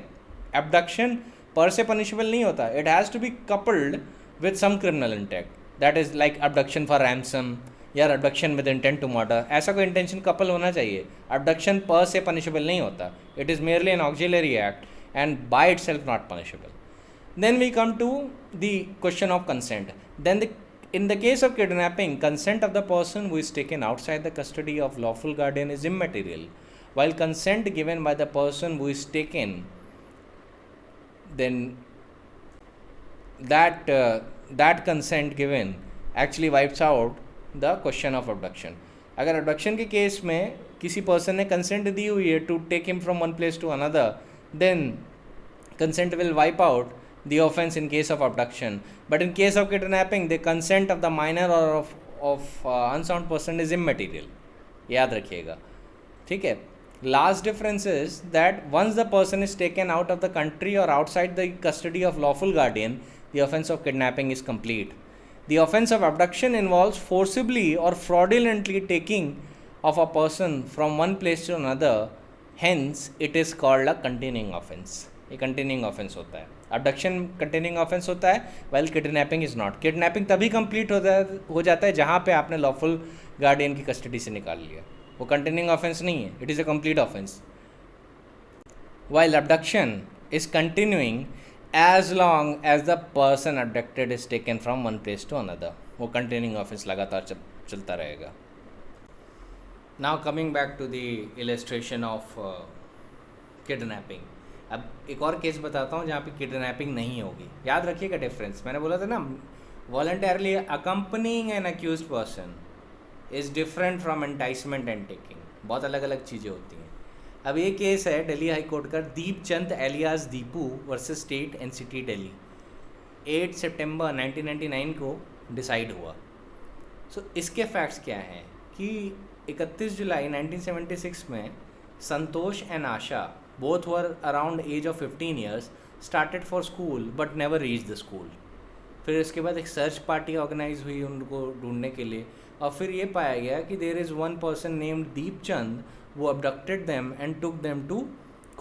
abduction per se punishable नहीं होता, it has to be coupled with some criminal intent, that is like abduction for ransom या abduction with intent to murder, ऐसा कोई intention couple होना चाहिए। abduction per se punishable नहीं होता, it is merely an auxiliary act and by itself not punishable। Then we come to the question of consent. Then in the case of kidnapping, consent of the person who is taken outside the custody of lawful guardian is immaterial, while consent given by the person who is taken, then that consent given actually wipes out the question of abduction। अगर abduction के case में किसी person ने consent दी हुई है to take him from one place to another, then consent will wipe out the offense in case of abduction, but in case of kidnapping the consent of the minor or of unsound person is immaterial, याद रखिएगा, ठीक है। Last difference is that once the person is taken out of the country or outside the custody of lawful guardian, the offense of kidnapping is complete। The offense of abduction involves forcibly or fraudulently taking of a person from one place to another, hence it is called a continuing offense। ये continuing offence होता है, abduction continuing offence होता है, while kidnapping is not. Kidnapping तभी complete हो जाता है जहाँ पे आपने लॉफुल गार्डियन की कस्टडी से निकाल लिया, वो कंटिन्यूइंग ऑफेंस नहीं है, it is a complete offence. While abduction is continuing as long as the person abducted is taken from one place to another, वो कंटिन्यूइंग ऑफेंस लगातार चलता रहेगा। Now coming back to the illustration of kidnapping, अब एक और case बताता हूँ जहाँ पे किडनैपिंग नहीं होगी, याद रखिएगा डिफरेंस। मैंने बोला था ना, voluntarily accompanying an accused person is different from enticement and taking, बहुत अलग अलग चीज़ें होती हैं। अब ये केस है दिल्ली हाई कोर्ट का, Deep Chand alias Deepu versus state and city Delhi, 8 सितंबर 1999 को डिसाइड हुआ। सो इसके फैक्ट्स क्या हैं कि 31 जुलाई 1976 में Santosh and Asha, both were around age of 15 years, started for school but never reach the school. फिर इसके बाद एक सर्च पार्टी ऑर्गेनाइज हुई उनको ढूंढने के लिए, और फिर ये पाया गया कि there is one person named Deep Chand वो abducted them and took them to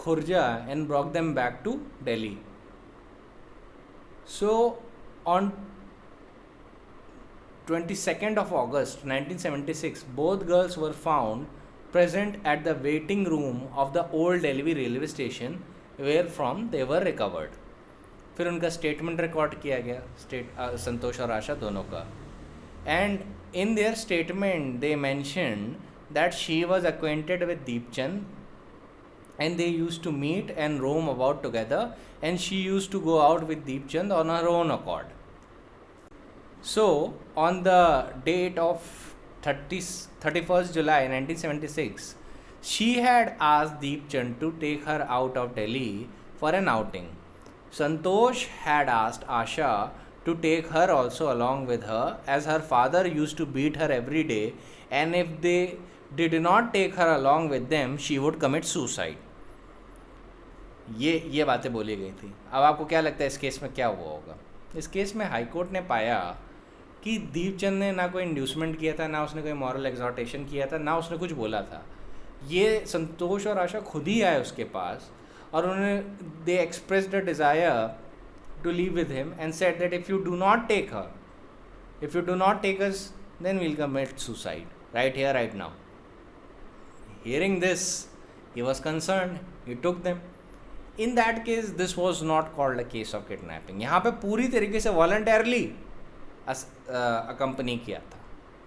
Khurja and brought them back to Delhi. So on 22nd of August 1976, both girls were found present at the waiting room of the old Delhi railway station where from they were recovered. फिर उनका statement record किया गया, संतोष और आशा दोनों का, and in their statement they mentioned that she was acquainted with Deep Chand and they used to meet and roam about together, and she used to go out with Deep Chand on her own accord. So on the date of 31st July 1976, she had asked Deep Chand to take her out of Delhi for an outing. Santosh had asked Asha to take her also along with her, as her father used to beat her every day, and if they did not take her along with them, she would commit suicide. ये बातें बोली गई थी। अब आपको क्या लगता है इस केस में क्या हुआ होगा? इस केस में हाई कोर्ट ने पाया कि दीपचंद ने ना कोई इंड्यूसमेंट किया था, ना उसने कोई मॉरल एग्जॉर्टेशन किया था, ना उसने कुछ बोला था। ये संतोष और आशा खुद ही आए उसके पास और उन्होंने they expressed a desire to live with him and said that if you do not take her, if you do not take us, then we'll commit suicide right here right now. Hearing this, he was concerned. He took them. In that case, this was not called a case of kidnapping. यहाँ पे पूरी तरीके से voluntarily accompany किया था,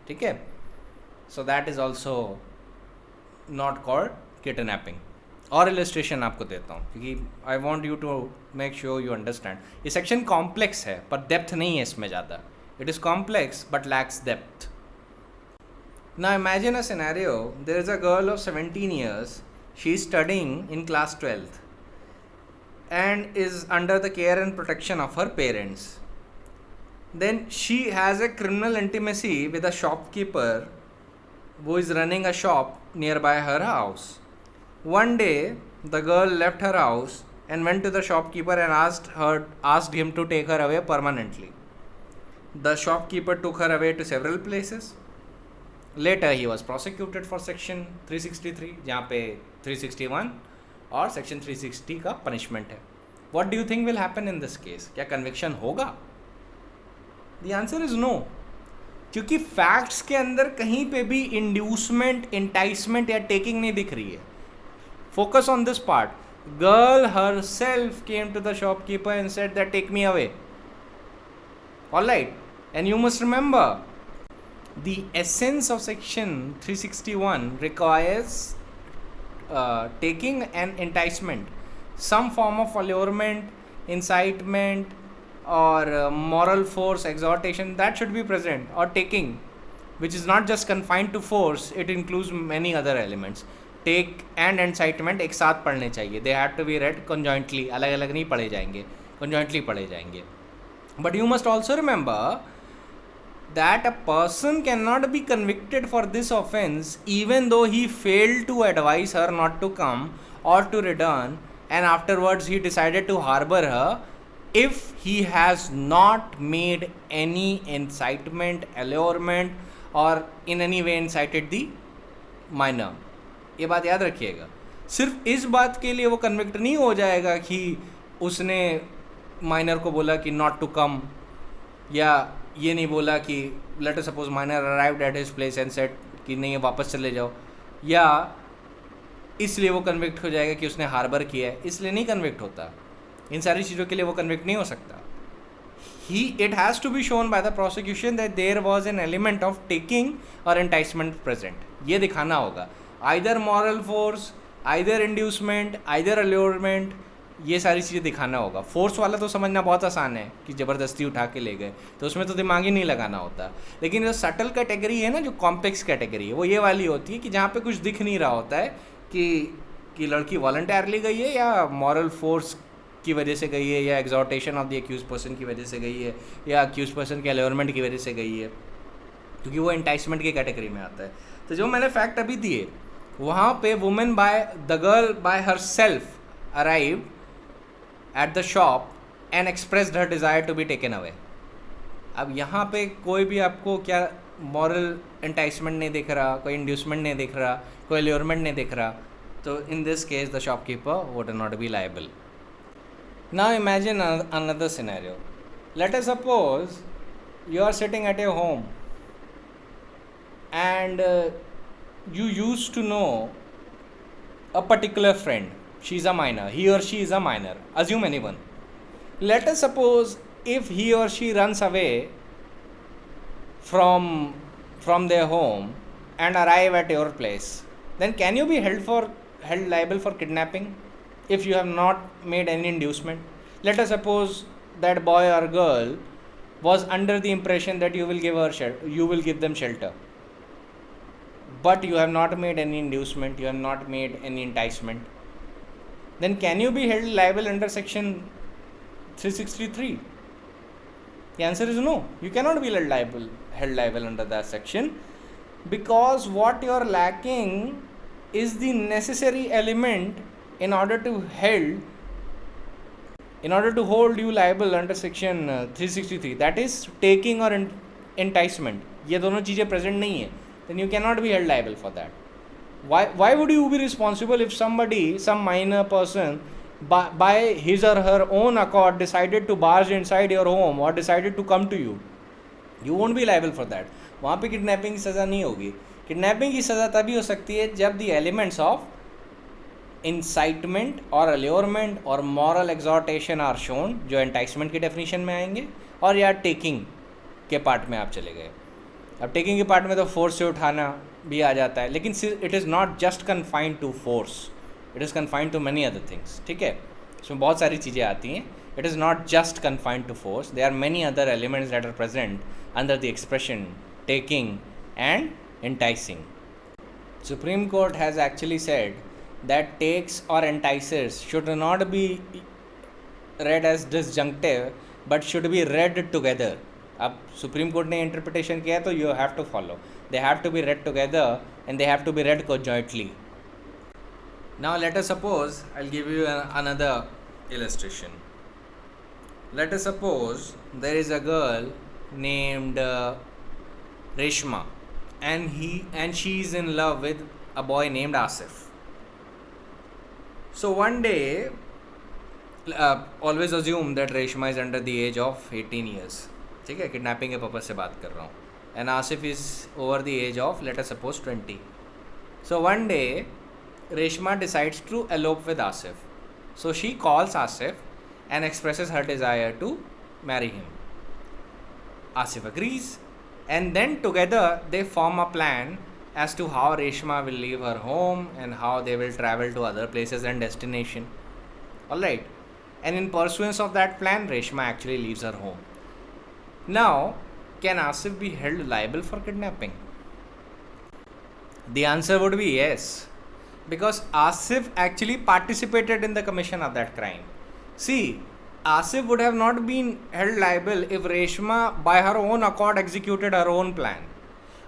ठीक है? So that is also not called kidnapping. और illustration आपको देता हूँ क्योंकि I want you to make sure you understand. ये section complex है पर depth नहीं है इसमें ज़्यादा. It is complex but lacks depth. Now imagine a scenario, there is a girl of 17 years, she is studying in class 12th and is under the care and protection of her parents. Then she has a criminal intimacy with a shopkeeper who is running a shop nearby her house. One day the girl left her house and went to the shopkeeper and asked him to take her away permanently. The shopkeeper took her away to several places. Later he was prosecuted for section 363 जहाँ पे 361 और section 360 का punishment है. What do you think will happen in this case? क्या conviction होगा? The answer is no. क्योंकि facts के अंदर कहीं पे भी inducement, enticement या taking नहीं दिख रही है. Focus on this part. Girl herself came to the shopkeeper and said that take me away. Alright, and you must remember, the essence of section 361 requires taking an enticement, some form of allurement, incitement or moral force, exhortation that should be present, or taking, which is not just confined to force, it includes many other elements. Take and incitement एक साथ पढ़ने चाहिए. They have to be read conjointly, अलग अलग नहीं पढ़े जाएंगे, conjointly पढ़े जाएंगे. But you must also remember that a person cannot be convicted for this offense even though he failed to advise her not to come or to return and afterwards he decided to harbor her, if he has not made any incitement, allurement or in any way incited the minor. ये बात याद रखिएगा. सिर्फ इस बात के लिए वो कन्विक्ट नहीं हो जाएगा कि उसने माइनर को बोला कि नॉट टू कम, या ये नहीं बोला कि late us suppose minor arrived at his place and said कि नहीं वापस चले जाओ, या इसलिए वो कन्विक्ट हो जाएगा कि उसने हार्बर किया है, इसलिए नहीं कन्विक्ट होता. इन सारी चीज़ों के लिए वो कन्विक्ट नहीं हो सकता. It has to be shown by the prosecution that there was an element of taking or enticement present. ये दिखाना होगा. Either moral force, either inducement, either allurement, ये सारी चीज़ें दिखाना होगा। फोर्स वाला तो समझना बहुत आसान है कि ज़बरदस्ती उठा के ले गए, तो उसमें तो दिमाग ही नहीं लगाना होता। लेकिन जो सटल कैटेगरी है ना, जो कॉम्प्लेक्स कैटेगरी है, वो ये वाली होती है कि जहाँ पे कुछ दिख नहीं रहा होता है कि लड़की वॉलंटियरली गई है या मॉरल फोर्स की वजह से गई है, या exhortation of the accused person की वजह से गई है, या एक्यूज पर्सन के अल्योरमेंट की वजह से गई है, क्योंकि वो एंटाइसमेंट की कैटेगरी में आता है। तो जो मैंने फैक्ट अभी दिए, वहाँ पे women by the girl by herself arrive at the shop and expressed her desire to be taken away. अब यहाँ पे कोई भी आपको क्या मॉरल एंटाइसमेंट नहीं दिख रहा, कोई इंड्यूसमेंट नहीं दिख रहा, कोई अल्योरमेंट नहीं दिख रहा, तो इन this case the shopkeeper would not be liable. Now imagine another scenario. Let us suppose you are sitting at your home and you used to know a particular friend. She's a minor. He or she is a minor. Assume anyone. Let us suppose if he or she runs away from their home and arrive at your place, then can you be held liable for kidnapping if you have not made any inducement? Let us suppose that boy or girl was under the impression that you will give them shelter, but you have not made any inducement, you have not made any enticement. Then can you be held liable under section 363? The answer is no. You cannot be held liable under that section, because what you are lacking is the necessary element in order to hold you liable under section 363, that is taking or enticement. ये दोनों चीज़ें present नहीं है, then you cannot be held liable for that. Why would you be responsible if some minor person by his or her own accord decided to barge inside your home or decided to come to you? You won't be liable for that. वहाँ पे kidnapping की सज़ा नहीं होगी। Kidnapping की सज़ा तभी हो सकती है जब दी एलिमेंट्स ऑफ इंसाइटमेंट और अल्योरमेंट और मॉरल एग्जॉर्टेशन आर शोन, जो एंटाइसमेंट की डेफिनेशन में आएंगे, और या टेकिंग के पार्ट में आप चले गए। अब टेकिंग के पार्ट में तो फोर्स से उठाना भी आ जाता है, लेकिन it is not just confined to force, it is confined to many other things. ठीक है, इसमें बहुत सारी चीज़ें आती हैं। It is not just confined to force, there are many other elements that are present under the expression taking and enticing. Supreme Court has actually said that takes or enticers should not be read as disjunctive but should be read together. अब सुप्रीम court ने interpretation किया तो you have to follow, they have to be read together and they have to be read conjointly. Now let us suppose, I'll give you another illustration. Let us suppose there is a girl named Reshma, and she is in love with a boy named Asif. So one day, always assume that Reshma is under the age of 18 years. ठीक है, kidnapping के purpose से बात कर रहा हूँ. And Asif is over the age of, let us suppose, 20. So one day, Reshma decides to elope with Asif. So she calls Asif and expresses her desire to marry him. Asif agrees. And then together they form a plan as to how Reshma will leave her home and how they will travel to other places and destination. Alright. And in pursuance of that plan, Reshma actually leaves her home. Now, can Asif be held liable for kidnapping? The answer would be yes. Because Asif actually participated in the commission of that crime. See, Asif would have not been held liable if Reshma by her own accord executed her own plan.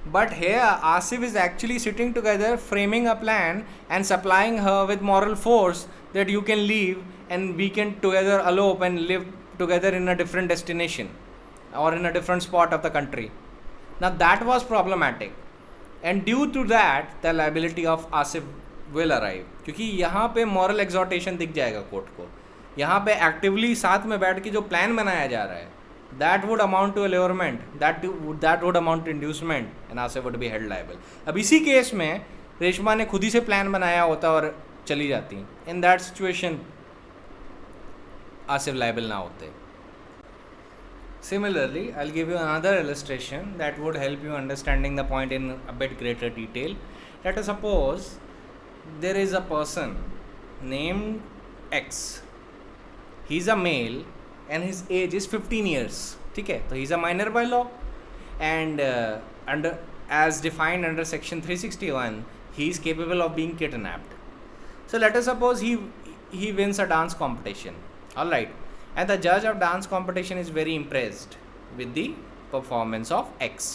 But here Asif is actually sitting together, framing a plan and supplying her with moral force that you can leave and we can together elope and live together in a different destination or in a different spot of the country. Now that was problematic, and due to that the liability of Asif will arrive. क्योंकि यहाँ पे moral exhortation दिख जाएगा court को, यहाँ पे actively साथ में बैठ के जो प्लान बनाया जा रहा है, that would amount to allurement, that would amount to inducement, and Asif would be held liable. अब इसी केस में रेशमा ने खुद ही से प्लान बनाया होता और चली जाती, in that situation Asif liable ना होते. Similarly, I'll give you another illustration that would help you understanding the point in a bit greater detail. Let us suppose there is a person named X he is a male and his age is 15 years, ठीक है, तो he is a minor by law and under as defined under section 361 he is capable of being kidnapped. So let us suppose he wins a dance competition, all right, and the judge of dance competition is very impressed with the performance of X.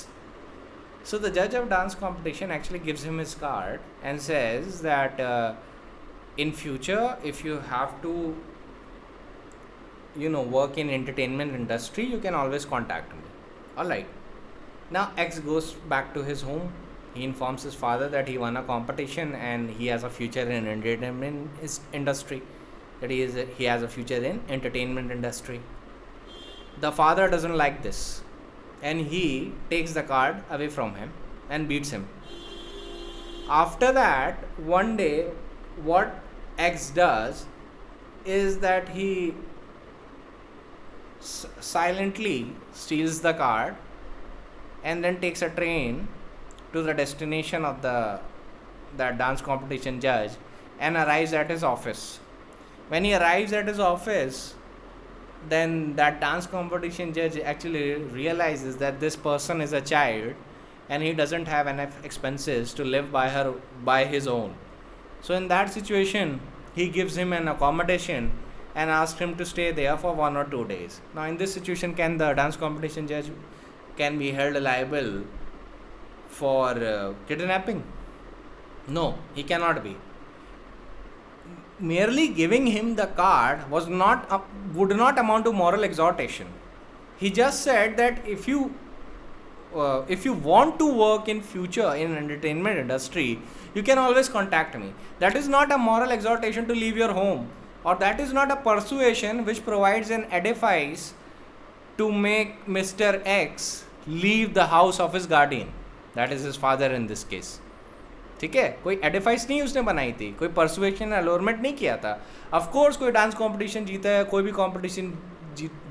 So the judge of dance competition actually gives him his card and says that in future if you have to work in entertainment industry, you can always contact me, all right. Now X goes back to his home. He informs his father that he won a competition and he has a future in entertainment industry. That he has a future in entertainment industry. The father doesn't like this, and he takes the card away from him and beats him. After that, one day, what X does is that he silently steals the card and then takes a train to the destination of that dance competition judge and arrives at his office. When he arrives at his office, then that dance competition judge actually realizes that this person is a child and he doesn't have enough expenses to live by his own. So in that situation, he gives him an accommodation and asks him to stay there for 1 or 2 days. Now in this situation, can the dance competition judge can be held liable for kidnapping? No, he cannot be. Merely giving him the card would not amount to moral exhortation. He just said that if you want to work in future in entertainment industry, you can always contact me. That is not a moral exhortation to leave your home, or that is not a persuasion which provides an edifice to make Mr. X leave the house of his guardian, that is his father in this case. ठीक है, कोई edifice नहीं उसने बनाई थी, कोई persuasion अलोरमेंट नहीं किया था. ऑफ कोर्स कोई डांस कंपटीशन जीता है, कोई भी कंपटीशन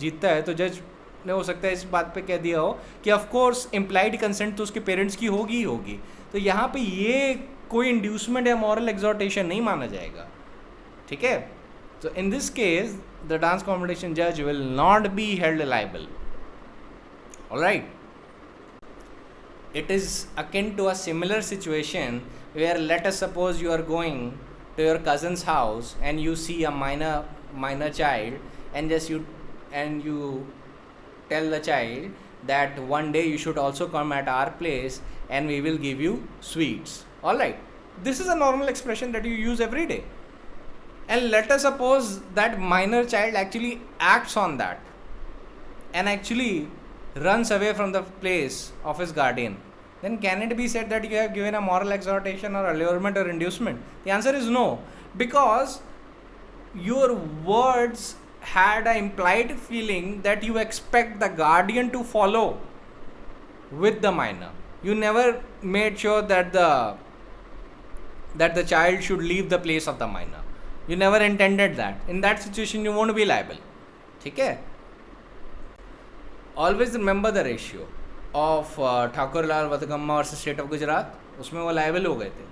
जीतता है, तो जज ने हो सकता है इस बात पे कह दिया हो कि ऑफ कोर्स इम्प्लाइड कंसेंट तो उसके पेरेंट्स की होगी ही होगी. तो यहाँ पे ये कोई इंड्यूसमेंट या मॉरल एग्जॉर्टेशन नहीं माना जाएगा, ठीक है. So in this case, the dance competition judge will not be held liable. All right. It is akin to a similar situation where, let us suppose, you are going to your cousin's house and you see a minor child, and you tell the child that one day you should also come at our place and we will give you sweets. All right. This is a normal expression that you use every day. And let us suppose that minor child actually acts on that and actually runs away from the place of his guardian. Then can it be said that you have given a moral exhortation or allurement or inducement? The answer is no, because your words had an implied feeling that you expect the guardian to follow with the minor. You never made sure that the child should leave the place of the minor. You never intended that. In that situation, you won't be liable. ठीक है? Always remember the ratio of Thakur Lal वधगम्मा versus State of Gujarat. उसमें वो liable हो गए थे.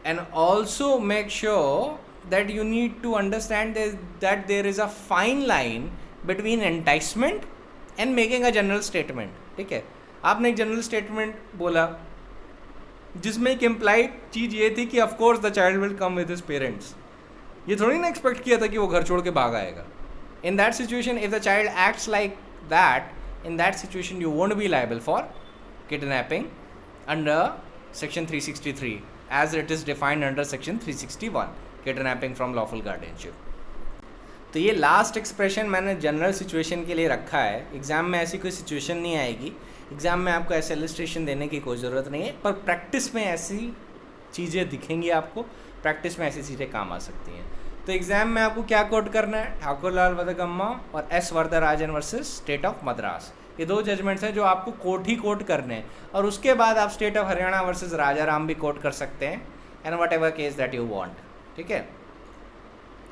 And also make sure that you need to understand that there is a fine line between enticement and making a general statement. ठीक है? आपने एक general statement बोला जिसमें एक इम्प्लाइड चीज़ ये थी कि of course the child will come with his parents. ये थोड़ी ना एक्सपेक्ट किया था कि वो घर छोड़ के भाग आएगा. In that situation, if the child acts like that, in that situation you won't be liable for kidnapping under section 363 as it is defined under section 361, kidnapping from lawful guardianship. तो ये लास्ट एक्सप्रेशन मैंने general situation के लिए रखा है. Exam में ऐसी कोई सिचुएशन नहीं आएगी. एग्ज़ाम में आपको ऐसे इलस्ट्रेशन देने की कोई ज़रूरत नहीं है, पर प्रैक्टिस में ऐसी चीज़ें दिखेंगी आपको. प्रैक्टिस में ऐसी चीज़ें काम आ सकती हैं. तो एग्ज़ाम में आपको क्या कोट करना है? ठाकुर लाल वधगम्मा और S Varadarajan versus state of Madras. ये दो जजमेंट्स हैं जो आपको कोट ही कोट करने हैं, और उसके बाद आप state of Haryana versus Raja Ram भी कोट कर सकते हैं, and what ever case that you want. ठीक है,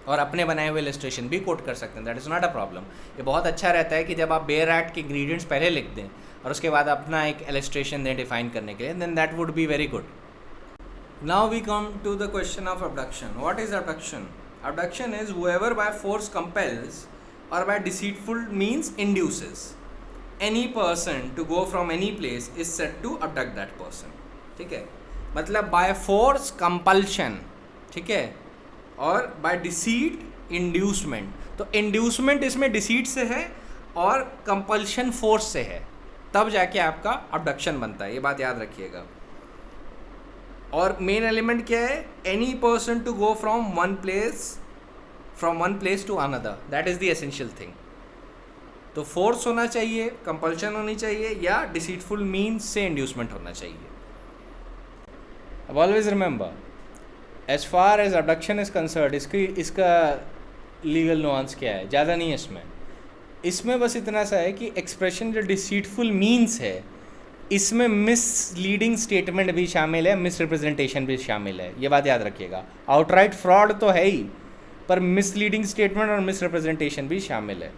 और अपने बनाए हुए इलस्ट्रेशन भी कोट कर सकते हैं. That is not a problem. ये बहुत अच्छा रहता है कि जब आप बेयर एक्ट के इंग्रीडियंट्स पहले लिख दें और उसके बाद अपना एक इलस्ट्रेशन दें डिफाइन करने के लिए, then that would be very good. Now we come to the question of abduction. What is abduction? Abduction is whoever by force compels or by deceitful means induces any person to go from any place is said to abduct that person. ठीक है, मतलब by force compulsion, ठीक है, और by deceit inducement. तो inducement इसमें deceit से है और compulsion force से है, तब जाके आपका abduction बनता है, ये बात याद रखिएगा. और मेन एलिमेंट क्या है? Any person to go from one place to another, that is the essential thing. तो फोर्स होना चाहिए, कंपल्शन होनी चाहिए, या डिसीटफुल मीन्स से इंड्यूसमेंट होना चाहिए. अब always remember, as far as abduction is concern, इसका लीगल नुआंस क्या है? ज़्यादा नहीं है इसमें बस इतना सा है कि एक्सप्रेशन जो डिसीटफुल मीन्स है, इसमें मिसलीडिंग स्टेटमेंट भी शामिल है, मिसरिप्रेजेंटेशन भी शामिल है, ये बात याद रखिएगा. आउटराइट फ्रॉड तो है ही, पर मिसलीडिंग स्टेटमेंट और मिसरिप्रेजेंटेशन भी शामिल है.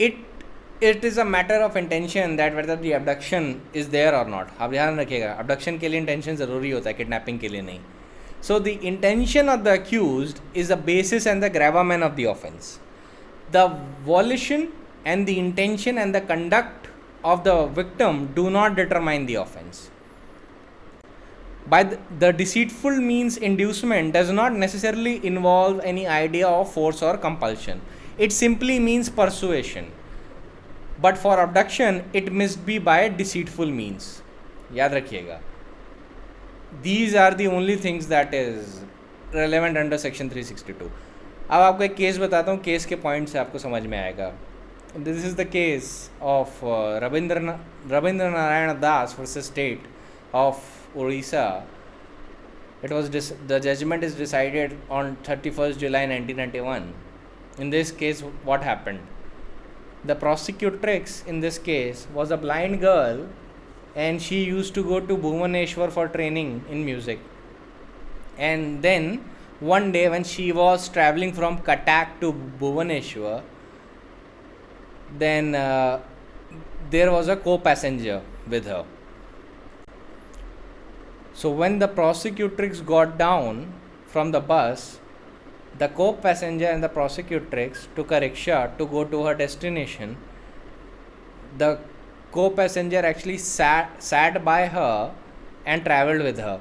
It is a matter of intention that whether the abduction is there or not. आप ध्यान रखिएगा, अबडक्शन के लिए इंटेंशन ज़रूरी होता है, किडनैपिंग के लिए नहीं. So the intention of the accused is the basis and the gravamen of the offence. The volition and the intention and the conduct of the victim do not determine the offense. By the deceitful means inducement does not necessarily involve any idea of force or compulsion. It simply means persuasion. But for abduction, it must be by deceitful means. याद रखिएगा. These are the only things that is relevant under section 362. अब आपको एक case बताता हूँ, case के point से आपको समझ में आएगा. This is the case of Rabindra Narayana Das versus State of Orissa. It was the judgment is decided on 31st July 1991. In this case, what happened? The prosecutrix in this case was a blind girl, and she used to go to Bhubaneswar for training in music. And then one day when she was traveling from Cuttack to Bhubaneswar, then there was a co-passenger with her. So when the prosecutrix got down from the bus, the co-passenger and the prosecutrix took a rickshaw to go to her destination. The co-passenger actually sat by her and traveled with her.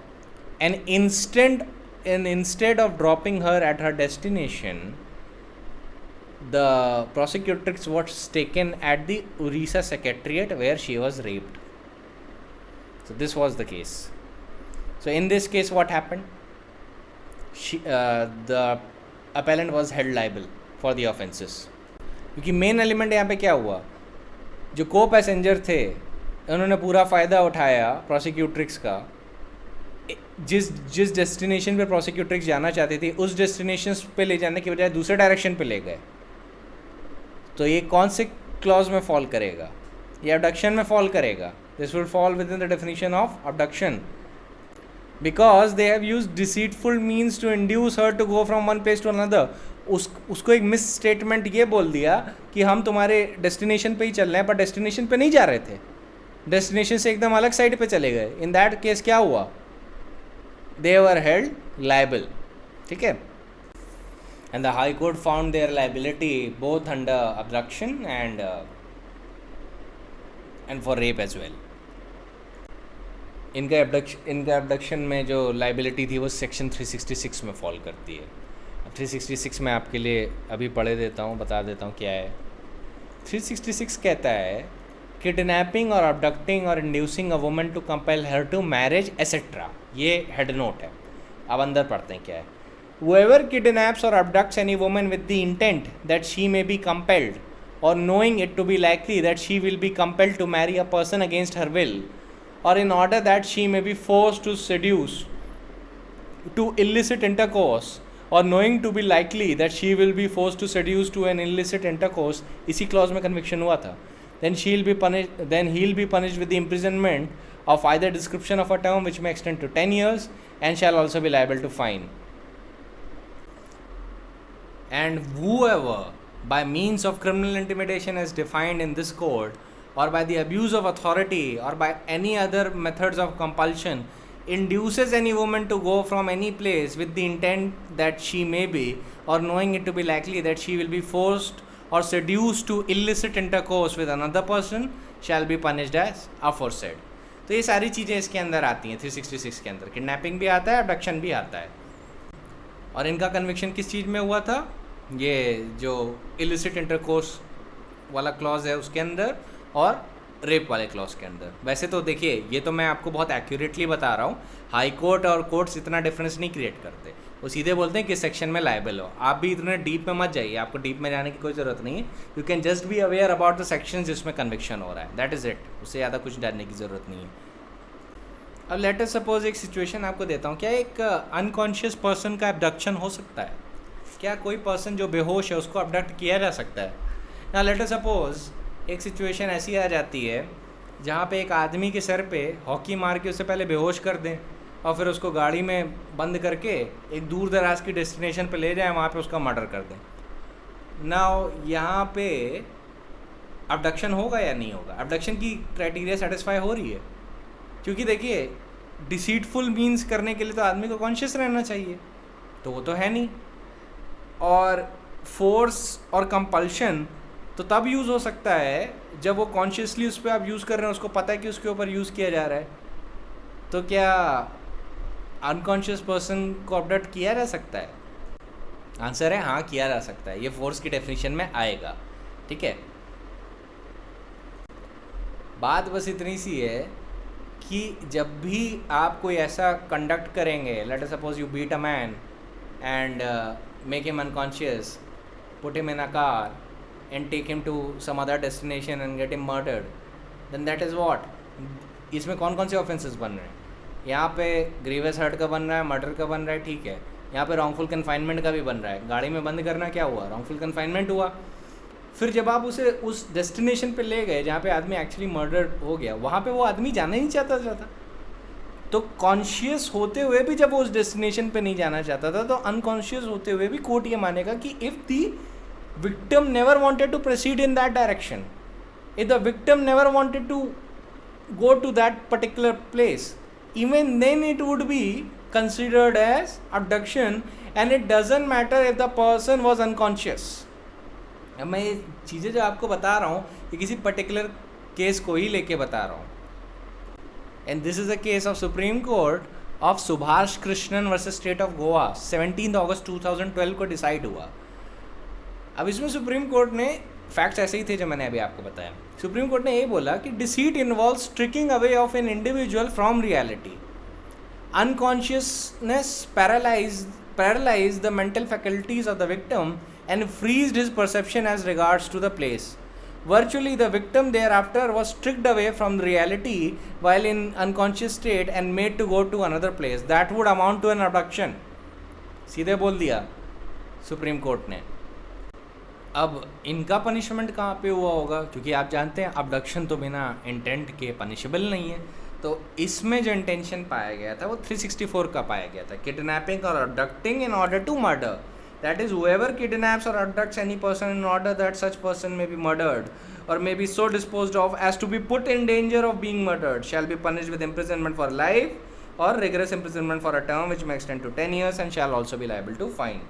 And instead of dropping her at her destination, the prosecutrix was taken at the Orissa Secretariat where she was raped. So this was the case. So in this case, what happened? The appellant was held liable for the offences. क्योंकि main element यहाँ पे क्या हुआ, जो को passenger थे उन्होंने पूरा फ़ायदा उठाया प्रोसिक्यूट्रिक्स का. जिस डेस्टिनेशन पे प्रोसिक्यूट्रिक्स जाना चाहती थी, उस डेस्टिनेशन पे ले जाने की बजाय दूसरे डायरेक्शन पे ले गए. तो ये कौन से क्लॉज में फॉल करेगा? ये अबडक्शन में फॉल करेगा. This will fall within the definition of abduction, because they have used deceitful means to induce her to go from one place to another. उसको एक मिस स्टेटमेंट ये बोल दिया कि हम तुम्हारे डेस्टिनेशन पे ही चल रहे हैं, पर डेस्टिनेशन पे नहीं जा रहे थे, डेस्टिनेशन से एकदम अलग साइड पे चले गए. इन दैट केस क्या हुआ? दे वर हेल्ड लायबल. ठीक है. And the High Court found their liability both under abduction and for rape as well. इनका abduction में जो liability थी वो सेक्शन 366 में फॉल करती है. अब 366 में आपके लिए अभी पढ़े देता हूँ, बता देता हूँ क्या है. 366 कहता है किडनैपिंग और abducting और inducing a woman to compel her to marriage etc. ये हेड नोट है. अब अंदर पढ़ते हैं क्या है. Whoever kidnaps or abducts any woman with the intent that she may be compelled, or knowing it to be likely that she will be compelled to marry a person against her will, or in order that she may be forced to seduce to illicit intercourse, or knowing to be likely that she will be forced to seduce to an illicit intercourse, इसी clause में conviction हुआ था, then he'll be punished with the imprisonment of either description of a term which may extend to 10 years and shall also be liable to fine. And whoever by means of criminal intimidation as defined in this code, or by the abuse of authority, or by any other methods of compulsion, induces any woman to go from any place with the intent that she may be, or knowing it to be likely that she will be forced or seduced to illicit intercourse with another person, shall be punished as aforesaid. तो ये सारी चीज़ें इसके अंदर आती हैं 366 के अंदर. किडनैपिंग भी आता है, अबडक्शन भी आता है. और इनका कन्विक्शन किस चीज़ में हुआ था? ये जो इलिसिट इंटरकोर्स वाला क्लॉज है उसके अंदर और रेप वाले क्लॉज के अंदर. वैसे तो देखिए, ये तो मैं आपको बहुत एक्यूरेटली बता रहा हूँ. हाई कोर्ट और कोर्ट्स इतना डिफरेंस नहीं क्रिएट करते, वो सीधे बोलते हैं किस सेक्शन में लायबल हो. आप भी इतने डीप में मत जाइए, आपको डीप में जाने की कोई ज़रूरत नहीं है. You can just be aware about the section जिसमें कन्विक्शन हो रहा है, दैट इज़ इट. उससे ज़्यादा कुछ डरने की ज़रूरत नहीं है. अब लेट अस सपोज एक सिचुएशन आपको देता हूँ. क्या एक अनकॉन्शियस पर्सन का अबडक्शन हो सकता है? क्या कोई पर्सन जो बेहोश है उसको अबडक्ट किया जा सकता है? ना लेट अस सपोज एक सिचुएशन ऐसी आ जाती है जहाँ पे एक आदमी के सर पे हॉकी मार के उससे पहले बेहोश कर दें और फिर उसको गाड़ी में बंद करके एक दूर दराज की डेस्टिनेशन पे ले जाएं, वहाँ पे उसका मर्डर कर दें. नाउ यहाँ पे अबडक्शन होगा या नहीं होगा? अबडक्शन की क्राइटेरिया सेटिस्फाई हो रही है, क्योंकि देखिए डिसीटफुल मीन्स करने के लिए तो आदमी को कॉन्शियस रहना चाहिए, तो वो तो है नहीं. और फोर्स और कंपल्शन तो तब यूज़ हो सकता है जब वो कॉन्शियसली उस पर आप यूज़ कर रहे हैं, उसको पता है कि उसके ऊपर यूज़ किया जा रहा है. तो क्या अनकॉन्शियस पर्सन को अबडक्ट किया जा सकता है? आंसर है हाँ, किया जा सकता है. ये फोर्स की डेफिनेशन में आएगा. ठीक है, बात बस इतनी सी है कि जब भी आप कोई ऐसा कंडक्ट करेंगे, let us suppose you beat a man and make him unconscious, put him in a car and take him to some other destination and get him murdered, then that is what? इसमें कौन कौन से offences बन रहे हैं? यहाँ पे grievous hurt का बन रहा है, मर्डर का बन रहा है, ठीक है. यहाँ पे रॉन्गफुल कन्फाइनमेंट का भी बन रहा है. गाड़ी में बंद करना क्या हुआ? रॉन्गफुल कन्फाइनमेंट हुआ. फिर जब आप उसे उस डेस्टिनेशन पे ले गए जहाँ पे आदमी एक्चुअली मर्डर हो गया, वहाँ पे वो आदमी जाना ही नहीं चाहता. तो कॉन्शियस होते हुए भी जब वो उस डेस्टिनेशन पे नहीं जाना चाहता था, तो अनकॉन्शियस होते हुए भी कोर्ट ये मानेगा कि if the victim never wanted to proceed in that direction, if the victim never wanted to go to that particular place, even then it would be considered as abduction, and it doesn't matter if the person was unconscious. अब मैं ये चीज़ें जो आपको बता रहा हूँ ये किसी पर्टिकुलर केस को ही लेके बता रहा हूँ. And this is a case of supreme court of Subhash Krishnan versus state of Goa. 17 अगस्त 2012 को डिसाइड हुआ. अब इसमें सुप्रीम कोर्ट ने फैक्ट्स ऐसे ही थे जो मैंने अभी आपको बताया. सुप्रीम कोर्ट ने ये बोला कि deceit involves tricking away of an individual from reality. Unconsciousness paralyse the mental faculties of the victim and freezed his perception as regards to the place. Virtually, the victim thereafter was tricked away from reality while in unconscious state and made to go to another place. That would amount to an abduction. सीधे बोल दिया supreme court ने. अब इनका punishment कहाँ पे हुआ होगा? क्योंकि आप जानते हैं अबडक्शन तो बिना इंटेंट के पनिशेबल नहीं है. तो इसमें जो इंटेंशन पाया गया था वो 364 का पाया गया था. Kidnapping or abducting in order to murder. That is, whoever kidnaps or abducts any person in order that such person may be murdered or may be so disposed of as to be put in danger of being murdered shall be punished with imprisonment for life or rigorous imprisonment for a term which may extend to 10 years and shall also be liable to fine.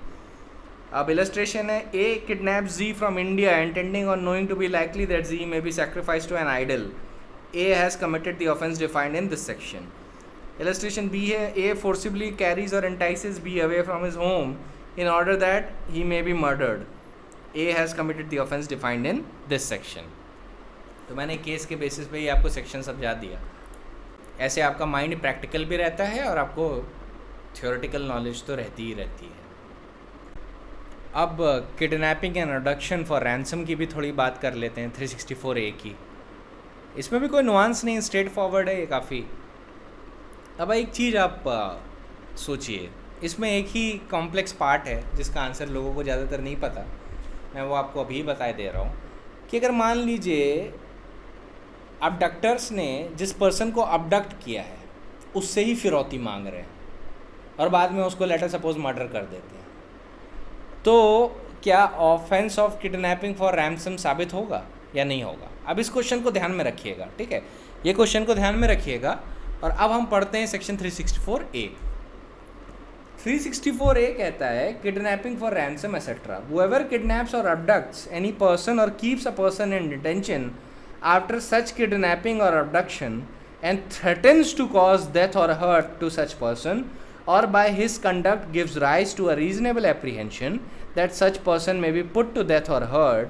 अब illustration है, A kidnaps Z from India intending or knowing to be likely that Z may be sacrificed to an idol. A has committed the offence defined in this section. Illustration B है, A forcibly carries or entices B away from his home in order that he may be murdered. A has committed the offence defined in this section. तो मैंने case के basis पे ही आपको section समझा दिया. ऐसे आपका माइंड प्रैक्टिकल भी रहता है और आपको थियोरेटिकल नॉलेज तो रहती ही रहती है. अब kidnapping and abduction for ransom की भी थोड़ी बात कर लेते हैं. 364A की, इसमें भी कोई नुआंस नहीं, स्ट्रेट फॉरवर्ड है ये काफ़ी. अब एक चीज़ आप सोचिए, इसमें एक ही कॉम्प्लेक्स पार्ट है जिसका आंसर लोगों को ज़्यादातर नहीं पता. मैं वो आपको अभी बताए दे रहा हूँ कि अगर मान लीजिए अबडक्टर्स ने जिस पर्सन को अबडक्ट किया है उससे ही फिरौती मांग रहे हैं और बाद में उसको लेटर सपोज मर्डर कर देते हैं, तो क्या offence of kidnapping for ransom साबित होगा या नहीं होगा? अब इस क्वेश्चन को ध्यान में रखिएगा, ठीक है? ये क्वेश्चन को ध्यान में रखिएगा और अब हम पढ़ते हैं सेक्शन 364A। 364A कहता है kidnapping for ransom etcetera, whoever kidnaps or abducts any person or keeps a person in detention after such kidnapping or abduction and threatens to cause death or hurt to such person, or by his conduct gives rise to a reasonable apprehension that such person may be put to death or hurt,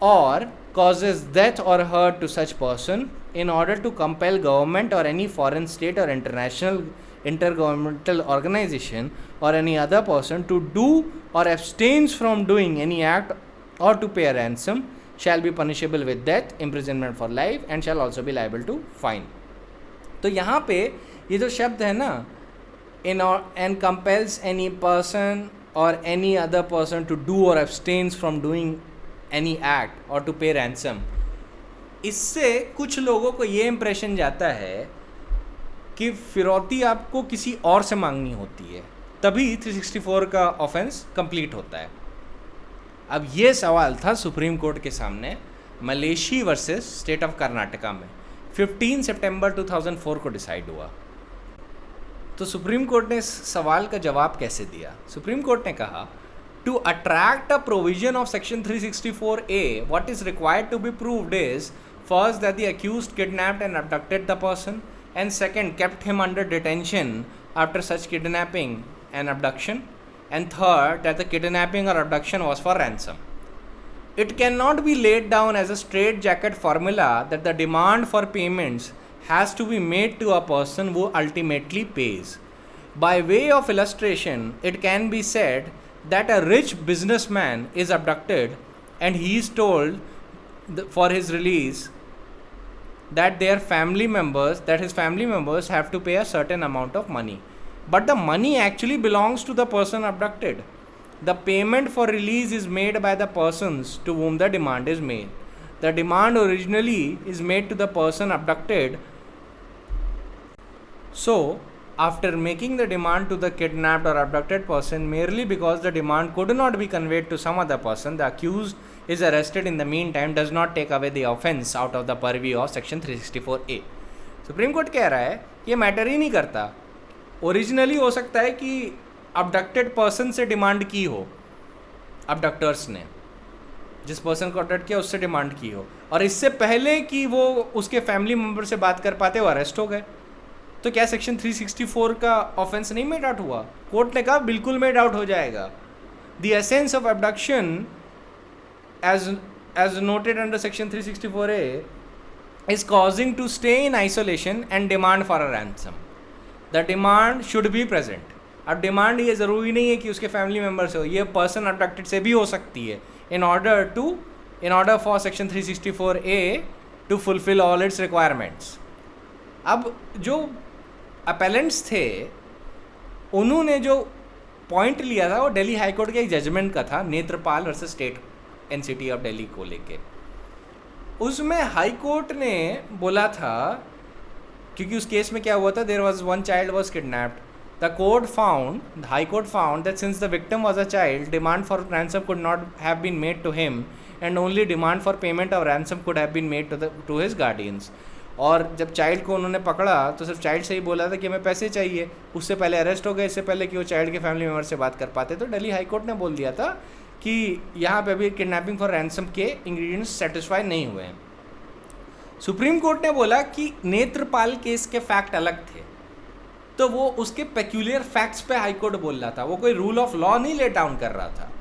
or causes death or hurt to such person in order to compel government or any foreign state or international intergovernmental organization or any other person to do or abstains from doing any act or to pay a ransom, shall be punishable with death, imprisonment for life, and shall also be liable to fine. तो यहाँ पे ये जो शब्द है ना, in or and compels any person or any other person to do or abstains from doing any act or to pay ransom, इससे कुछ लोगों को ये इम्प्रेशन जाता है कि फिरौती आपको किसी और से मांगनी होती है, तभी 364 का ऑफेंस कंप्लीट होता है। अब ये सवाल था सुप्रीम कोर्ट के सामने मलेशी वर्सेस स्टेट ऑफ कर्नाटका में 15 सितंबर 2004 को डिसाइड हुआ। तो सुप्रीम कोर्ट ने इस सवाल का जवाब कैसे दिया? सुप्रीम कोर्ट ने कहा, to attract a provision of section 364A, what is required to be proved is first that the accused kidnapped and abducted the person, and second, kept him under detention after such kidnapping and abduction, and third, that the kidnapping or abduction was for ransom. It cannot be laid down as a straitjacket formula that the demand for payments has to be made to a person who ultimately pays. By way of illustration, it can be said that a rich businessman is abducted and he is told for his release that his family members have to pay a certain amount of money, but the money actually belongs to the person abducted. The payment for release is made by the persons to whom the demand is made. The demand originally is made to the person abducted. So after making the demand to the kidnapped or abducted person, merely because the demand could not be conveyed to some other person, the accused is arrested in the meantime, does not take away the offence out of the purview of section 364A. Supreme court कह रहा है ये matter ही नहीं करता। Originally हो सकता है कि अबडक्टेड पर्सन से डिमांड की हो, अबडक्टर्स ने जिस पर्सन को अबडक्ट किया उससे डिमांड की हो, और इससे पहले कि वो उसके फैमिली मेम्बर से बात कर पाते वो अरेस्ट हो गए, तो क्या सेक्शन 364 का ऑफेंस नहीं मेड आउट हुआ? कोर्ट ने कहा बिल्कुल मेड आउट हो जाएगा। The essence of abduction as noted under section 364A is causing to stay in isolation and demand for a ransom. The demand should be present. अब demand ये ज़रूरी नहीं है कि उसके फैमिली मेम्बर से हो, ये पर्सन अबडक्टेड से भी हो सकती है in order for section 364A to fulfill all its requirements. अब जो अपेलेंट्स थे उन्होंने जो पॉइंट लिया था वो दिल्ली हाई कोर्ट के एक जजमेंट का था, Netrapal versus state NCT of Delhi को लेके। उसमें हाई कोर्ट ने बोला था, क्योंकि उस केस में क्या हुआ था, there was one child was kidnapped, the high court found that since the victim was a child, demand for ransom could not have been made to him and only demand for payment of ransom could have been made to his guardians. और जब child को उन्होंने पकड़ा तो सिर्फ child से ही बोला था कि हमें पैसे चाहिए, उससे पहले अरेस्ट हो गए, इससे पहले कि वो चाइल्ड के फैमिली मेम्बर से बात कर पाते। तो दिल्ली हाई कोर्ट ने बोल दिया था कि यहाँ पे अभी किडनैपिंग फॉर रैंसम के इंग्रेडिएंट्स सेटिस्फाई नहीं हुए हैं। सुप्रीम कोर्ट ने बोला कि नेत्रपाल केस के फैक्ट अलग थे, तो वो उसके पेक्यूलियर फैक्ट्स पे हाई कोर्ट बोल रहा था, वो कोई रूल ऑफ लॉ नहीं ले डाउन कर रहा था।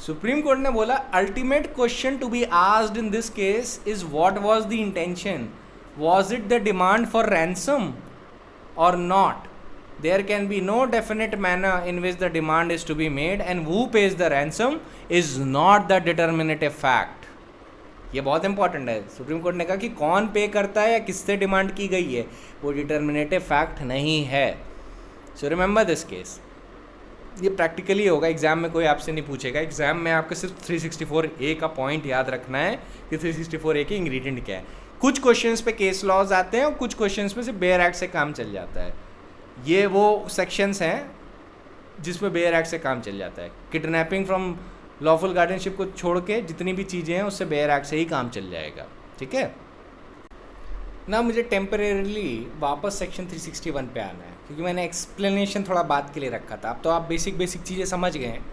सुप्रीम कोर्ट ने बोला ultimate question to be asked in this case is what was the intention, was it the demand for ransom or not? There can be no definite manner in which the demand is to be made, and who pays the ransom is not the determinative fact. ये बहुत important है। Supreme court ने कहा कि कौन पे करता है या किससे डिमांड की गई है वो डिटर्मिनेटिव फैक्ट नहीं है। So remember this case. ये प्रैक्टिकली होगा, एग्जाम में कोई आपसे नहीं पूछेगा। एग्जाम में आपको सिर्फ 364A का पॉइंट याद रखना है कि 364A के इंग्रेडिएंट क्या है। कुछ क्वेश्चंस पे केस लॉज आते हैं और कुछ क्वेश्चंस पे सिर्फ बेयर एक्ट से काम चल जाता है। ये वो सेक्शंस हैं जिसमें बेयर एक्ट से काम चल जाता है। किडनैपिंग फ्रॉम लॉफुल गार्डियनशिप को छोड़ के जितनी भी चीज़ें हैं उससे बेयर एक्ट से ही काम चल जाएगा, ठीक है। ना मुझे टेम्परेरली वापस सेक्शन 361 पे आना है, क्योंकि मैंने एक्सप्लेनेशन थोड़ा बात के लिए रखा था। अब तो आप बेसिक चीज़ें समझ गए हैं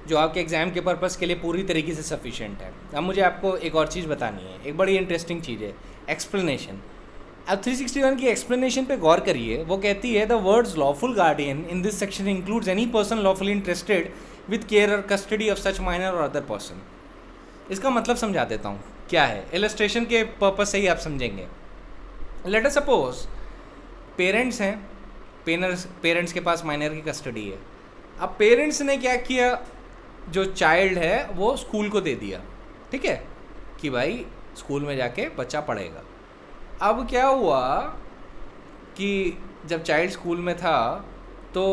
जो आपके एग्ज़ाम के पर्पज़ के लिए पूरी तरीके से सफिशिएंट है। अब मुझे आपको एक और चीज़ बतानी है, एक बड़ी इंटरेस्टिंग चीज़ है, एक्सप्लेनेशन। अब 361 की एक्सप्लेनेशन पे गौर करिए। वो कहती है the words lawful guardian in this section includes any person lawfully interested with care और कस्टडी ऑफ सच माइनर और अदर पर्सन। इसका मतलब समझा देता हूँ क्या है, इलस्ट्रेशन के पर्पज़ से ही आप समझेंगे। लेट अस सपोज पेरेंट्स हैं, पेरेंट्स के पास माइनर की कस्टडी है। अब पेरेंट्स ने क्या किया, जो चाइल्ड है वो स्कूल को दे दिया, ठीक है, कि भाई स्कूल में जाके बच्चा पढ़ेगा। अब क्या हुआ कि जब चाइल्ड स्कूल में था तो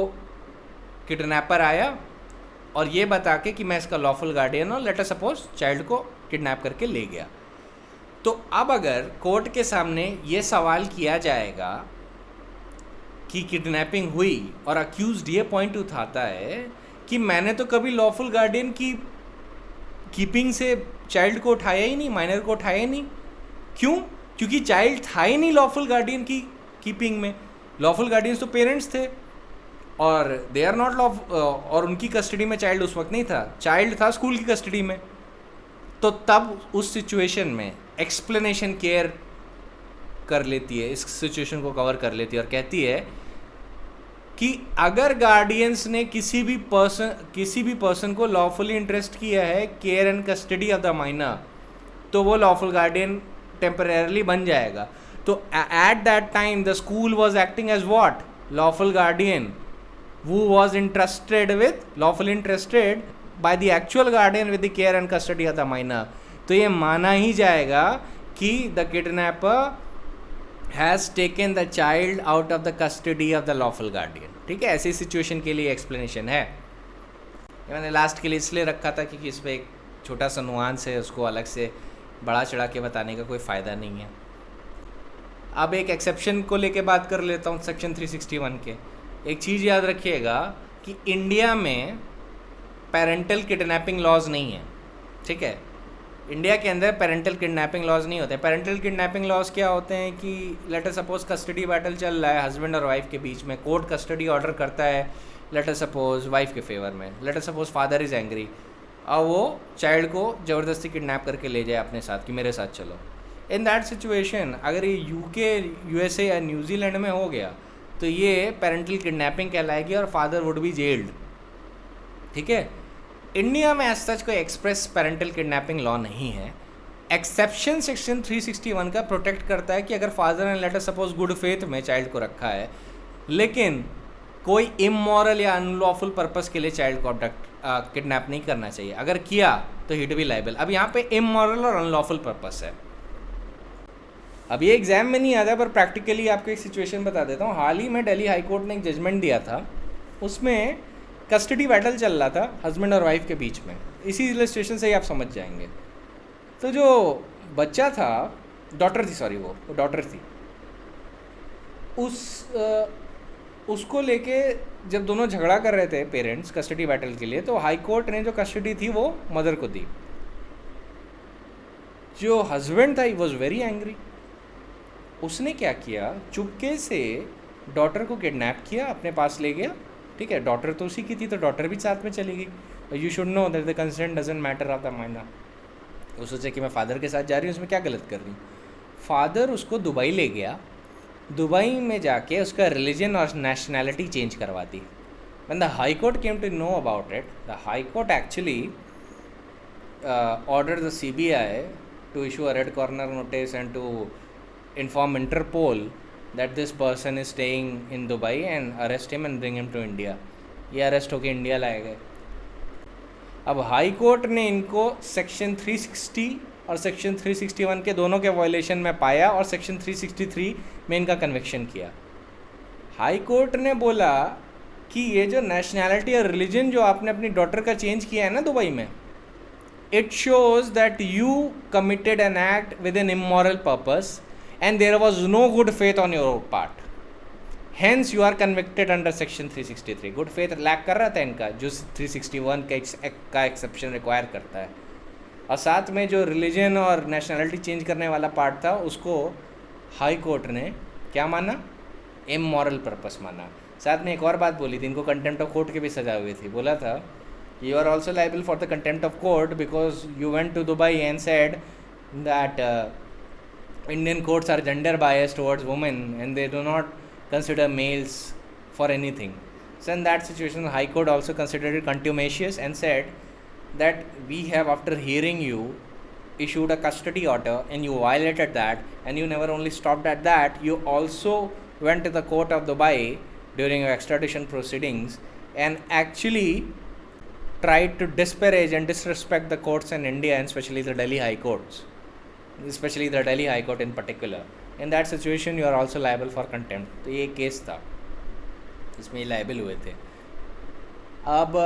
किडनैपर आया और ये बता के कि मैं इसका लॉफुल गार्डियन हूँ, लेट अस सपोज चाइल्ड को किडनैप करके ले गया। तो अब अगर कोर्ट के सामने ये सवाल किया जाएगा कि किडनैपिंग हुई और अक्यूज्ड ये पॉइंट उठाता है कि मैंने तो कभी लॉफुल गार्डियन की कीपिंग से चाइल्ड को उठाया ही नहीं, माइनर को उठाया ही नहीं, क्यों? क्योंकि चाइल्ड था ही नहीं लॉफुल गार्डियन की कीपिंग में। लॉफुल गार्डियंस तो पेरेंट्स थे और दे आर नॉट लॉफ, और उनकी कस्टडी में चाइल्ड उस वक्त नहीं था, चाइल्ड था स्कूल की कस्टडी में। तो तब उस सिचुएशन में एक्सप्लेनेशन केयर कर लेती है, इस सिचुएशन को कवर कर लेती है और कहती है कि अगर गार्डियंस ने किसी भी पर्सन को लॉफुली इंटरेस्ट किया है care and custody of the minor, तो वो लॉफुल गार्डियन टेम्परेरली बन जाएगा। तो at that time the school was acting as what, lawful guardian who was entrusted with, lawfully entrusted by the actual guardian with the care and custody of the minor। तो ये माना ही जाएगा कि the kidnapper has taken the child out of the custody of the lawful guardian। ठीक है, ऐसी situation के लिए एक्सप्लेनेशन है। मैंने लास्ट के लिए इसलिए रखा था क्योंकि इस पर एक छोटा सा नुआंस है, उसको अलग से बड़ा चढ़ा के बताने का कोई फ़ायदा नहीं है। अब एक एक्सेप्शन को लेके बात कर लेता हूँ सेक्शन 361 के। एक चीज़ याद रखिएगा कि इंडिया में पेरेंटल किडनैपिंग लॉज नहीं है, ठीक है। इंडिया के अंदर पेरेंटल किडनैपिंग लॉज नहीं होते। पेरेंटल किडनैपिंग लॉज क्या होते हैं कि late us suppose custody battle चल रहा है हस्बैंड और वाइफ के बीच में, कोर्ट कस्टडी ऑर्डर करता है लेट अस सपोज वाइफ के फेवर में, late us suppose father is angry और वो चाइल्ड को ज़बरदस्ती किडनैप करके ले जाए अपने साथ कि मेरे साथ चलो। इन दैट सिचुएशन अगर ये यूके, यूएसए या न्यूजीलैंड में हो गया तो ये पेरेंटल किडनैपिंग कहलाएगी और फादर वुड बी जेल्ड, ठीक है। इंडिया में एज सच कोई एक्सप्रेस पेरेंटल किडनैपिंग लॉ नहीं है। एक्सेप्शन सेक्शन 361 का प्रोटेक्ट करता है कि अगर फादर ने late us suppose good faith में चाइल्ड को रखा है लेकिन कोई इमोरल या अनलॉफुल पर्पस के लिए चाइल्ड को किडनैप नहीं करना चाहिए, अगर किया तो ही टू बी लाइबल। अब यहाँ पे इमोरल और अनलॉफुल पर्पस है। अब ये एग्जाम में नहीं आता पर प्रैक्टिकली आपको एक सिचुएशन बता देता हूँ। हाल ही में दिल्ली हाई कोर्ट ने एक जजमेंट दिया था, उसमें कस्टडी बैटल चल रहा था हस्बैंड और वाइफ के बीच में। इसी इलस्ट्रेशन से ही आप समझ जाएंगे। तो जो बच्चा था, डॉटर थी, सॉरी वो डॉटर थी, उसको लेके जब दोनों झगड़ा कर रहे थे पेरेंट्स कस्टडी बैटल के लिए, तो हाई कोर्ट ने जो कस्टडी थी वो मदर को दी। जो हस्बैंड था ही वॉज वेरी एंग्री। उसने क्या किया, चुपके से डॉटर को किडनैप किया, अपने पास ले गया, ठीक है। डॉटर तो उसी की थी तो डॉटर भी साथ में चली गई। You should know that the consent doesn't matter of the minor. वो सोचे कि मैं फादर के साथ जा रही हूँ, उसमें क्या गलत कर रही हूँ। फादर उसको दुबई ले गया, दुबई में जाके उसका रिलीजन और नेशनैलिटी चेंज करवा दी। When the high court came to know about it, the high court actually ordered the CBI to issue a red corner notice and to inform Interpol that this person is staying in Dubai and arrest him and bring him to India। ये arrest होके India लाए गए। अब high court ने इनको section 360 और section 361 के दोनों के वायलेशन में पाया और सेक्शन 363 में इनका कन्विक्शन किया। हाई कोर्ट ने बोला कि ये जो नेशनैलिटी और रिलीजन जो आपने अपनी डॉटर का चेंज किया है ना दुबई में, it shows that you committed an act with an immoral purpose and there was no good faith on your part, hence you are convicted under section 363। good faith lack कर रहा था इनका, जो 361 का एक्सेप्शन रिक्वायर करता है। और साथ में जो रिलीजन और नेशनैलिटी चेंज करने वाला पार्ट था उसको हाई कोर्ट ने क्या माना, इमोरल पर्पस माना। साथ में एक और बात बोली थी, इनको कंटेम्प्ट ऑफ कोर्ट की भी सजा हुई थी। बोला था you are also liable for the contempt of court because you went to Dubai and said that Indian courts are gender biased towards women and they do not consider males for anything. So in that situation, the High Court also considered it contumacious and said that we have, after hearing you, issued a custody order and you violated that, and you never only stopped at that, you also went to the court of Dubai during your extradition proceedings and actually tried to disparage and disrespect the courts in India and especially the Delhi High Courts. Especially the Delhi High Court in particular. In that situation, you are also liable for contempt. तो ये case था, इसमें liable हुए थे। अब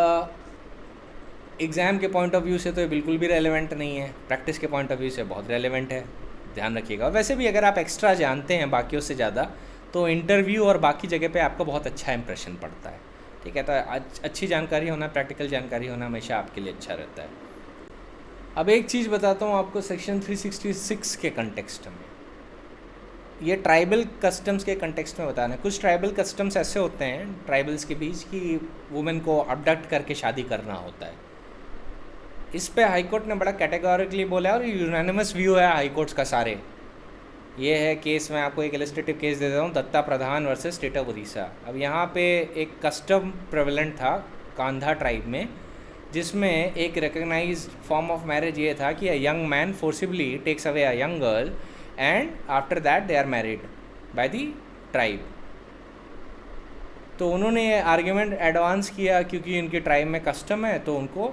exam के point of view से तो ये बिल्कुल भी रेलेवेंट नहीं है, प्रैक्टिस के पॉइंट ऑफ व्यू से बहुत रेलेवेंट है, ध्यान रखिएगा। वैसे भी अगर आप एक्स्ट्रा जानते हैं बाकियों से ज़्यादा तो इंटरव्यू और बाकी जगह पे आपका बहुत अच्छा इंप्रेशन पड़ता है, ठीक है। तो अच्छी जानकारी होना, प्रैक्टिकल जानकारी होना हमेशा आपके लिए अच्छा रहता है। अब एक चीज़ बताता हूँ आपको सेक्शन 366 के कंटेक्स्ट में, ये ट्राइबल कस्टम्स के कंटेक्स्ट में बताना है। कुछ ट्राइबल कस्टम्स ऐसे होते हैं ट्राइबल्स के बीच कि वुमेन को अबडक्ट करके शादी करना होता है। इस पे हाई कोर्ट ने बड़ा कैटेगोरिकली बोला है और यूनानिमस व्यू है हाई कोर्ट्स का सारे। ये है केस, मैं आपको एक इलस्ट्रेटिव केस दे देता हूँ, दत्ता प्रधान वर्सेस स्टेट ऑफ उड़ीसा। अब यहाँ पे एक कस्टम प्रेवलेंट था कांधा ट्राइब में, जिसमें एक रिकग्नाइज्ड फॉर्म ऑफ मैरिज ये था कि a young man forcibly takes away a young girl and after that they are married by the tribe. तो उन्होंने ये आर्ग्यूमेंट एडवांस किया क्योंकि इनके ट्राइब में कस्टम है, तो उनको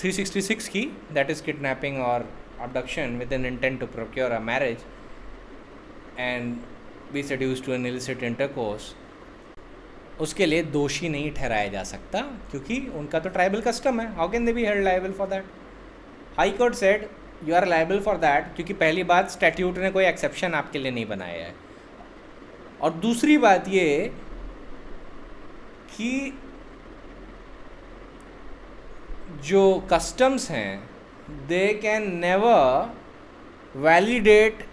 366 की, दैट इज़ किडनैपिंग और abduction with an intent to procure a marriage and be seduced to an illicit intercourse, उसके लिए दोषी नहीं ठहराया जा सकता क्योंकि उनका तो ट्राइबल कस्टम है। How can they be held liable for that? High court said you are liable for that क्योंकि पहली बात स्टैट्यूट ने कोई एक्सेप्शन आपके लिए नहीं बनाया है, और दूसरी बात ये कि जो कस्टम्स हैं they can never validate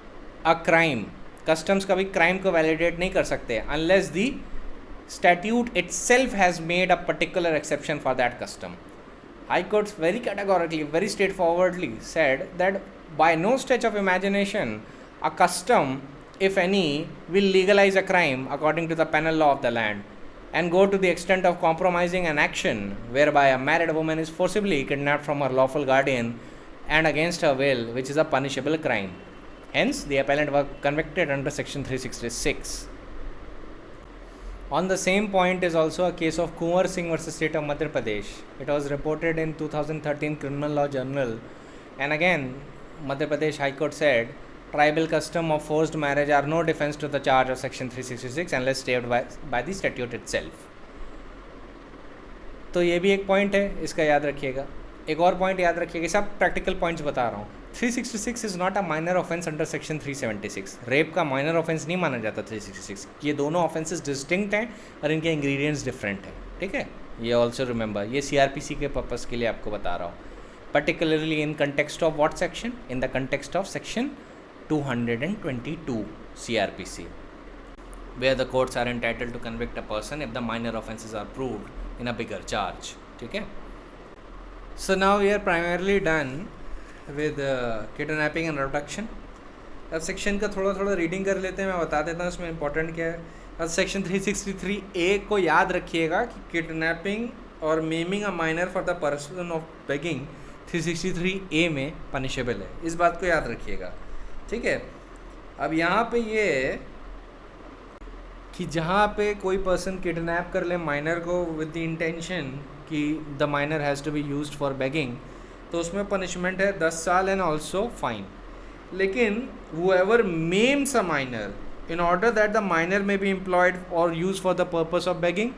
a crime. Customs कभी क्राइम को वैलिडेट नहीं कर सकते unless the statute itself has made a particular exception for that custom. High courts very categorically, very straightforwardly said that by no stretch of imagination a custom, if any, will legalize a crime according to the penal law of the land and go to the extent of compromising an action whereby a married woman is forcibly kidnapped from her lawful guardian and against her will, which is a punishable crime. Hence the appellant was convicted under section 366. On the same point is also a case of Kunwar Singh versus State of Madhya Pradesh. It was reported in 2013 Criminal Law Journal, and again Madhya Pradesh High Court said tribal custom of forced marriage are no defense to the charge of section 366 unless stated by the statute itself. तो ये भी एक point है, इसका याद रखिएगा। एक और पॉइंट याद रखिएगा, सब प्रैक्टिकल पॉइंट्स बता रहा हूँ। 366 is not a minor offence under section 376। Rape का माइनर ऑफेंस नहीं माना जाता 366। ये दोनों ऑफेंसेस डिस्टिंक्ट हैं और इनके इंग्रेडिएंट्स डिफरेंट हैं, ठीक है। ये ऑल्सो रिमेंबर, ये सीआरपीसी के पर्पस के लिए आपको बता रहा हूँ। Particularly in context of what section? In the context of section 222 CRPC, where the courts are entitled to convict a person if the minor offenses are proved in a bigger charge, ठीक है। So now we are primarily done with kidnapping and abduction. अब section का थोड़ा थोड़ा reading कर लेते हैं, मैं बता देता हूँ इसमें इंपॉर्टेंट क्या है। अब सेक्शन 363A को याद रखिएगा कि kidnapping or maiming a minor for the person of begging 363A में पनिशेबल है, इस बात को याद रखिएगा, ठीक है। अब यहाँ पे ये कि जहाँ पे कोई पर्सन किडनैप कर ले माइनर को विद द इंटेंशन कि the minor has to be used for begging, तो उसमें पनिशमेंट है 10 साल एंड ऑल्सो फाइन। लेकिन whoever maims a minor in order that the minor may be employed or used for the purpose of begging,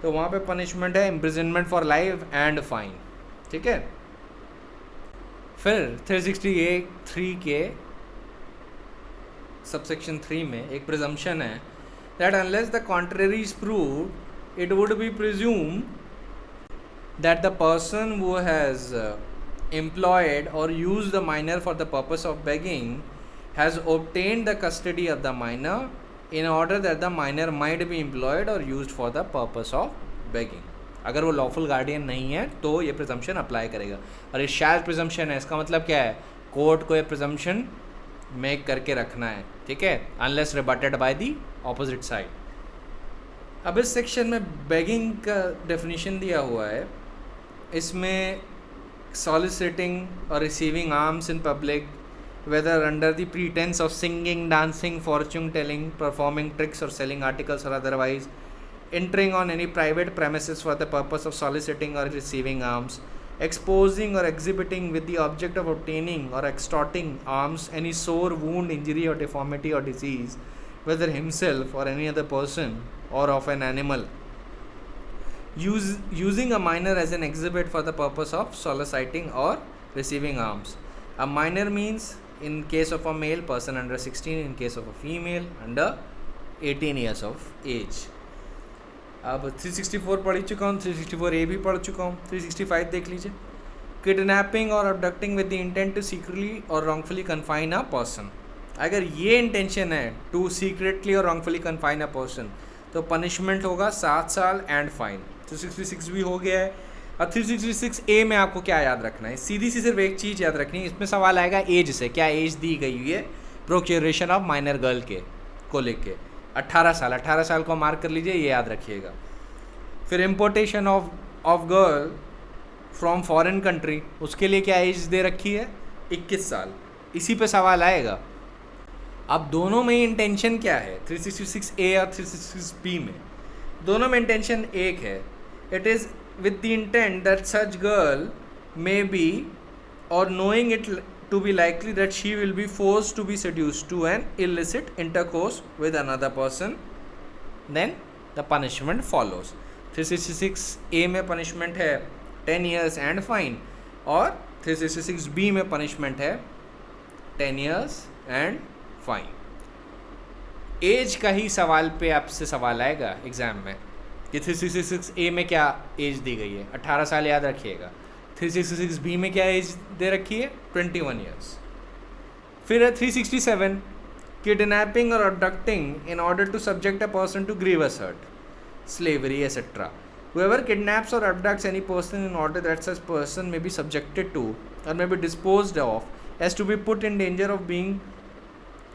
तो वहाँ पे punishment है imprisonment for life and fine, ठीक है। फिर 363 के सबसेक्शन 3 में एक प्रिजम्पशन है that unless the contrary is proved, it would be presumed that the person who has employed or used the minor for the purpose of begging has obtained the custody of the minor in order that the minor might be employed or used for the purpose of begging. अगर वो lawful guardian नहीं है तो ये presumption apply करेगा. और ये शैल presumption है, इसका मतलब क्या है, कोर्ट को ये प्रिजम्पशन मेक करके रखना है, ठीक है, unless rebutted by the opposite side. अब इस सेक्शन में बेगिंग का डेफिनेशन दिया हुआ है. इसमें सॉलिसिटिंग और receiving arms in public whether under the pretense of singing, dancing, fortune telling, performing tricks or selling articles or otherwise, entering on any private premises for the purpose of soliciting or receiving alms, exposing or exhibiting with the object of obtaining or extorting alms any sore, wound, injury or deformity or disease, whether himself or any other person or of an animal, using a minor as an exhibit for the purpose of soliciting or receiving alms. A minor means in case of a male person under 16, in case of a female under 18 years of age. अब 364 पढ़ चुका हूँ, 364A भी पढ़ चुका हूँ, 365 देख लीजिए. Kidnapping or abducting with the intent to secretly or wrongfully confine a person. अगर ये इंटेंशन है to secretly or wrongfully confine a person तो पनिशमेंट होगा 7 साल एंड फाइन. 366 भी हो गया है. अब 366A में आपको क्या याद रखना है, सीधी सी सिर्फ एक चीज़ याद रखनी है. इसमें सवाल आएगा एज से, क्या एज दी गई हुई है प्रोक्यूरेशन ऑफ माइनर गर्ल के को लेके. 18 साल को मार्क कर लीजिए, ये याद रखिएगा. फिर importation of girl from foreign country, उसके लिए क्या एज दे रखी है, 21 साल. इसी पे सवाल आएगा. अब दोनों में इंटेंशन क्या है, 366A और 366B में दोनों में इंटेंशन एक है. It is with the intent that such girl may be or knowing it to be likely that she will be forced to be seduced to an illicit intercourse with another person, then the punishment follows. 366A में punishment है 10 years and fine और 366B में punishment है 10 years and fine. As का ही सवाल पे आपसे सवाल आएगा एग्ज़ाम में कि 366A में क्या एज दी गई है, 18 साल याद रखिएगा. 366B में क्या एज दे रखी है, 21 ईयर्स. फिर है 367 kidnapping or abducting in order to subject a person to grievous hurt, slavery etcetera. Whoever kidnaps or abducts any person in order that such person may be subjected to or may be disposed of as to be put in danger of being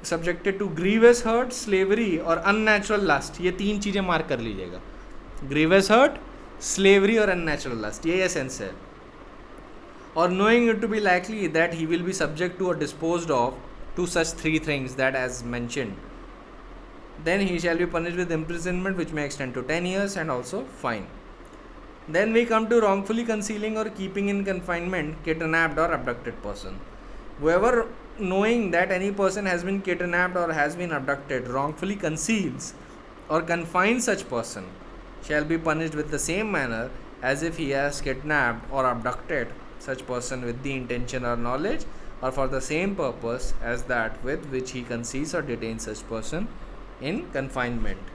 subjected to grievous hurt, slavery और unnatural lust. ये 3 चीज़ें mark कर लीजिएगा. Grievous hurt, slavery or unnatural lust, ये essence है. Or knowing it to be likely that he will be subject to or disposed of to such 3 things that as mentioned, then he shall be punished with imprisonment which may extend to 10 years and also fine. Then we come to wrongfully concealing or keeping in confinement kidnapped or abducted person. Whoever knowing that any person has been kidnapped or has been abducted wrongfully conceals or confines such person shall be punished with the same manner as if he has kidnapped or abducted such person with the intention or knowledge or for the same purpose as that with which he conceals or detains such person in confinement.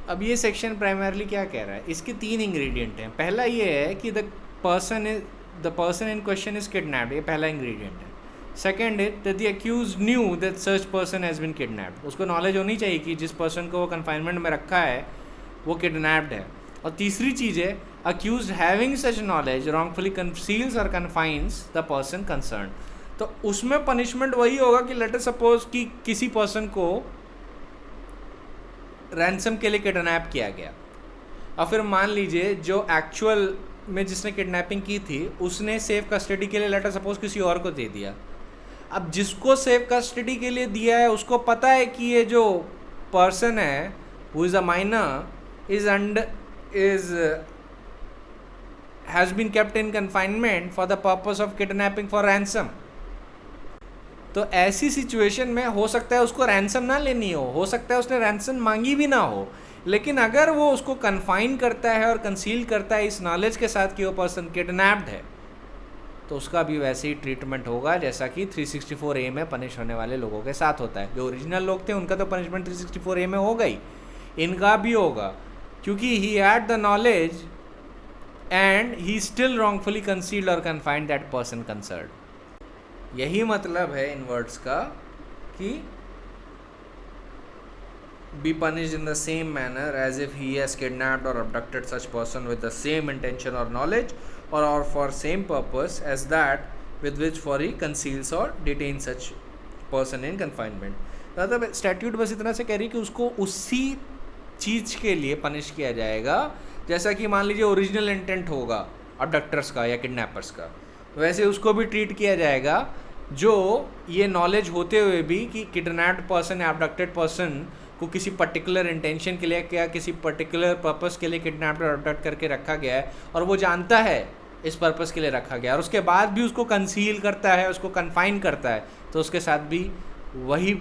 अब ये section primarily क्या कह रहा है, इसके 3 ingredient हैं. पहला ये है कि the person in question is kidnapped, ये पहला इंग्रेडिएंट है. Second is that the accuse knew that such person has been kidnapped, उसको नॉलेज होनी चाहिए कि जिस पर्सन को वो कन्फाइनमेंट में रखा है वो किडनैप्ड है. और तीसरी चीज़ है accuse having such knowledge wrongfully conceals or confines the person concern. तो उसमें पनिशमेंट वही होगा कि लेट अस सपोज कि किसी पर्सन को रैंसम के लिए किडनैप किया गया और फिर मान लीजिए जो एक्चुअल में जिसने किडनैपिंग की थी उसने सेफ कस्टडी के लिए लेट अस सपोज किसी और को दे दिया. अब जिसको सेफ कस्टडी के लिए दिया है उसको पता है कि ये जो पर्सन है who is a minor is has been kept in confinement for the purpose of kidnapping for ransom. तो ऐसी सिचुएशन में हो सकता है उसको रैंसम ना लेनी हो सकता है उसने रैंसम मांगी भी ना हो, लेकिन अगर वो उसको कन्फाइन करता है और कंसील करता है इस नॉलेज के साथ कि वो पर्सन किडनैप्ड है तो उसका भी वैसे ही ट्रीटमेंट होगा जैसा कि 364A में पनिश होने वाले लोगों के साथ होता है. जो ओरिजिनल लोग थे उनका तो पनिशमेंट 364A में हो गई, इनका भी होगा क्योंकि he had the knowledge and he still wrongfully concealed और कन्फाइंड दैट पर्सन कंसर्न्ड. यही मतलब है इन वर्ड्स का कि be punished in the same manner as if he has kidnapped or abducted such person with the same intention or knowledge or for same purpose as that with which for he conceals or detains such person in confinement. मतलब statute बस इतना से कह रही कि उसको उसी चीज़ के लिए पनिश किया जाएगा जैसा कि मान लीजिए ओरिजिनल इंटेंट होगा अबडक्टर्स का या किडनैपर्स का, वैसे उसको भी ट्रीट किया जाएगा जो ये नॉलेज होते हुए भी कि किडनैप्ड पर्सन या अबडक्टेड पर्सन को किसी पर्टिकुलर इंटेंशन के लिए क्या किसी पर्टिकुलर पर्पस के लिए किडनैप और अबडक्ट करके रखा गया है और वो जानता है इस पर्पस के लिए रखा गया और उसके बाद भी उसको कंसील करता है, उसको कन्फाइन करता है, तो उसके साथ भी वही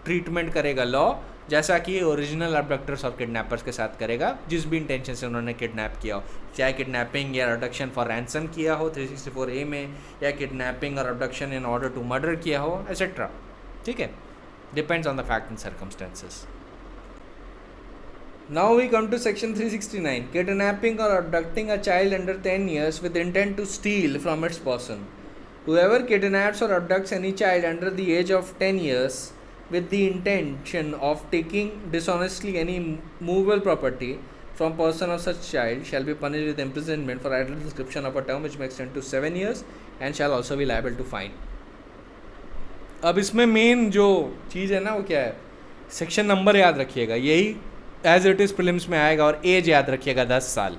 ट्रीटमेंट करेगा लॉ जैसा कि ओरिजिनल अबडक्टर्स और किडनैपर्स के साथ करेगा जिस भी इंटेंशन से उन्होंने किडनैप किया हो, चाहे किडनैपिंग या अबडक्शन फॉर रैंसम किया हो 364A में, या किडनैपिंग और abduction in order to murder किया हो, एसेट्रा. ठीक है, depends on the fact and circumstances. Now we come to section 369, kidnapping or abducting a child under 10 years with intent to steal from its person. Whoever kidnaps or abducts any child under the age of 10 years with the intention of taking dishonestly any movable property from person of such child shall be punished with imprisonment for idle description of a term which may extend to 7 years and shall also be liable to fine. अब इसमें main जो चीज़ है ना वो क्या है, section number याद रखिएगा, यही एज इट इज़ प्रीलिम्स में आएगा, और एज याद रखिएगा 10 साल,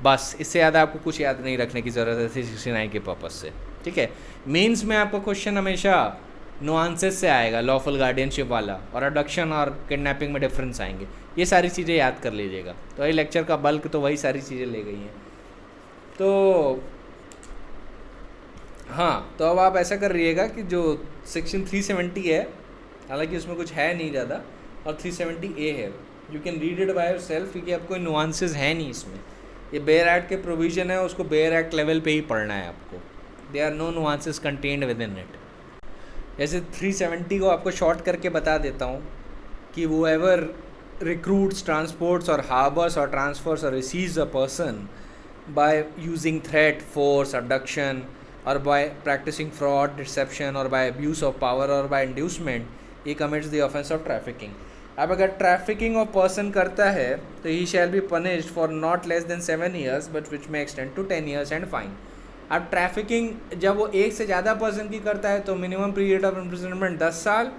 बस इससे ज़्यादा आपको कुछ याद नहीं रखने की ज़रूरत है 369 के पर्पज़ से. ठीक है, मेंस में आपका क्वेश्चन हमेशा नुआंसेस से आएगा, लॉफुल गार्डियनशिप वाला, और अडक्शन और किडनैपिंग में डिफरेंस आएंगे, ये सारी चीज़ें याद कर लीजिएगा. तो ये लेक्चर का बल्क तो वही सारी चीज़ें ले गई हैं. तो हाँ, तो अब आप ऐसा कर रहिएगा कि जो सेक्शन 370 है, हालांकि उसमें कुछ है नहीं ज़्यादा, और 370A है, you can read it by yourself, क्योंकि अब कोई नुआंसेस है नहीं इसमें. ये बेयर एक्ट के प्रोविज़न है, उसको बेयर एक्ट लेवल पे ही पढ़ना है आपको. They are no nuances contained within it. जैसे 370 को आपको शॉर्ट करके बता देता हूँ कि वो एवर रिक्रूट्स, ट्रांसपोर्ट्स और हार्बर्स और ट्रांसफर्स और receives a person by using threat, force, abduction, or by practicing fraud, deception, or by abuse of power, or by inducement, he commits the offense of trafficking. अब अगर trafficking of person करता है तो he shall be punished for not less than 7 years but which may extend to 10 years and fine. अब trafficking जब वो एक से ज़्यादा पर्सन की करता है तो मिनिमम पीरियड ऑफ इम्प्रिजनमेंट 10 साल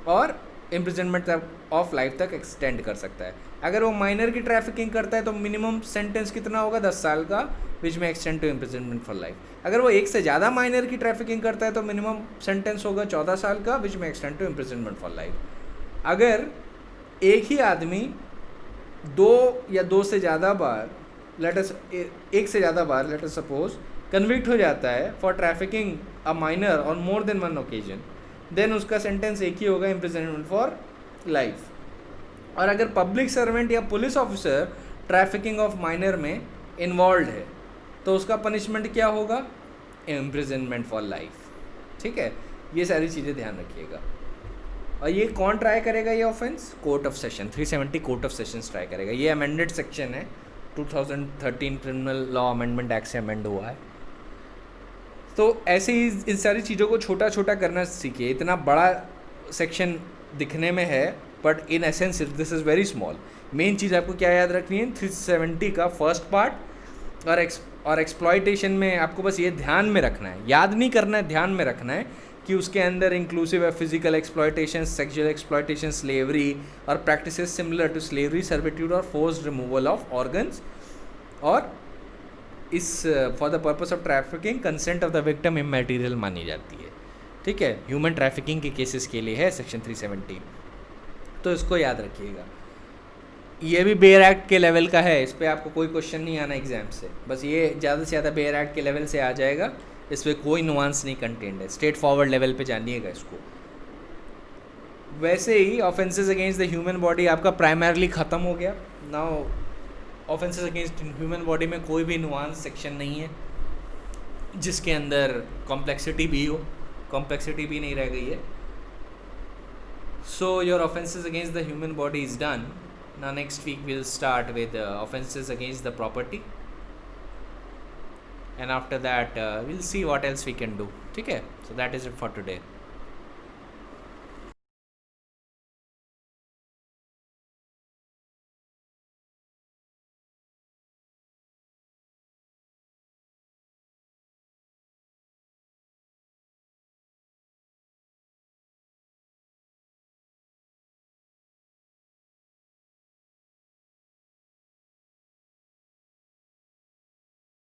और इम्प्रिजनमेंट ऑफ लाइफ तक एक्सटेंड कर सकता है. अगर वो माइनर की ट्रैफिकिंग करता है तो मिनिमम सेंटेंस कितना होगा, 10 साल का, विच में extend to imprisonment for life. अगर वो एक से ज़्यादा माइनर की ट्रैफिकिंग करता है तो मिनिमम सेंटेंस होगा 14 साल का, विच में extend to imprisonment for life. अगर एक ही आदमी 2 या 2 से ज़्यादा बार, एक से ज़्यादा बार लेट अस सपोज कन्विक्ट हो जाता है for trafficking a minor on more than 1 occasion, then उसका सेंटेंस एक ही होगा, इम्प्रिजनमेंट फॉर लाइफ. और अगर पब्लिक सर्वेंट या police officer trafficking of minor में इन्वॉल्व है तो उसका पनिशमेंट क्या होगा, इम्प्रिजनमेंट फॉर लाइफ. ठीक है, ये सारी चीज़ें ध्यान रखिएगा. और ये कौन ट्राई करेगा ये offence, court of session. 370 court of sessions try करेगा. ये अमेंडेड सेक्शन है, 2013 क्रिमिनल लॉ अमेंडमेंट एक्ट से अमेंड हुआ है. तो ऐसे ही इन सारी चीज़ों को छोटा छोटा करना सीखिए. इतना बड़ा सेक्शन दिखने में है but in essence this is very small. Main चीज़ आपको क्या याद रखनी है, 370 का फर्स्ट पार्ट और एक्सप्लॉयटेशन में आपको बस ये ध्यान में रखना है, याद नहीं करना है, ध्यान में रखना है कि उसके अंदर इंक्लूसिव है physical exploitation, sexual exploitation, slavery or practices similar to slavery, servitude or forced removal of organs. और इस for the purpose of trafficking consent of the victim immaterial मानी जाती है. ठीक है, ह्यूमन ट्रैफिकिंग के केसेस के लिए है सेक्शन 370, तो इसको याद रखिएगा. ये भी बेयर एक्ट के लेवल का है, इस पर आपको कोई क्वेश्चन नहीं आना एग्जाम से, बस ये ज़्यादा से ज़्यादा बेयर एक्ट के लेवल से आ जाएगा, इस पर कोई नुआंस नहीं कंटेंट है. स्ट्रेट फॉरवर्ड लेवल पे जानिएगा इसको. वैसे ही offences against the human body आपका प्राइमरली ख़त्म हो गया. Now offences against human body में कोई भी नुआंस सेक्शन नहीं है जिसके अंदर कॉम्प्लेक्सिटी भी हो, कॉम्प्लेक्सिटी भी नहीं रह गई है. So your offenses against the human body is done. Now next week we'll start with offenses against the property. and after that we'll see what else we can do. ठीक है, so that is it for today.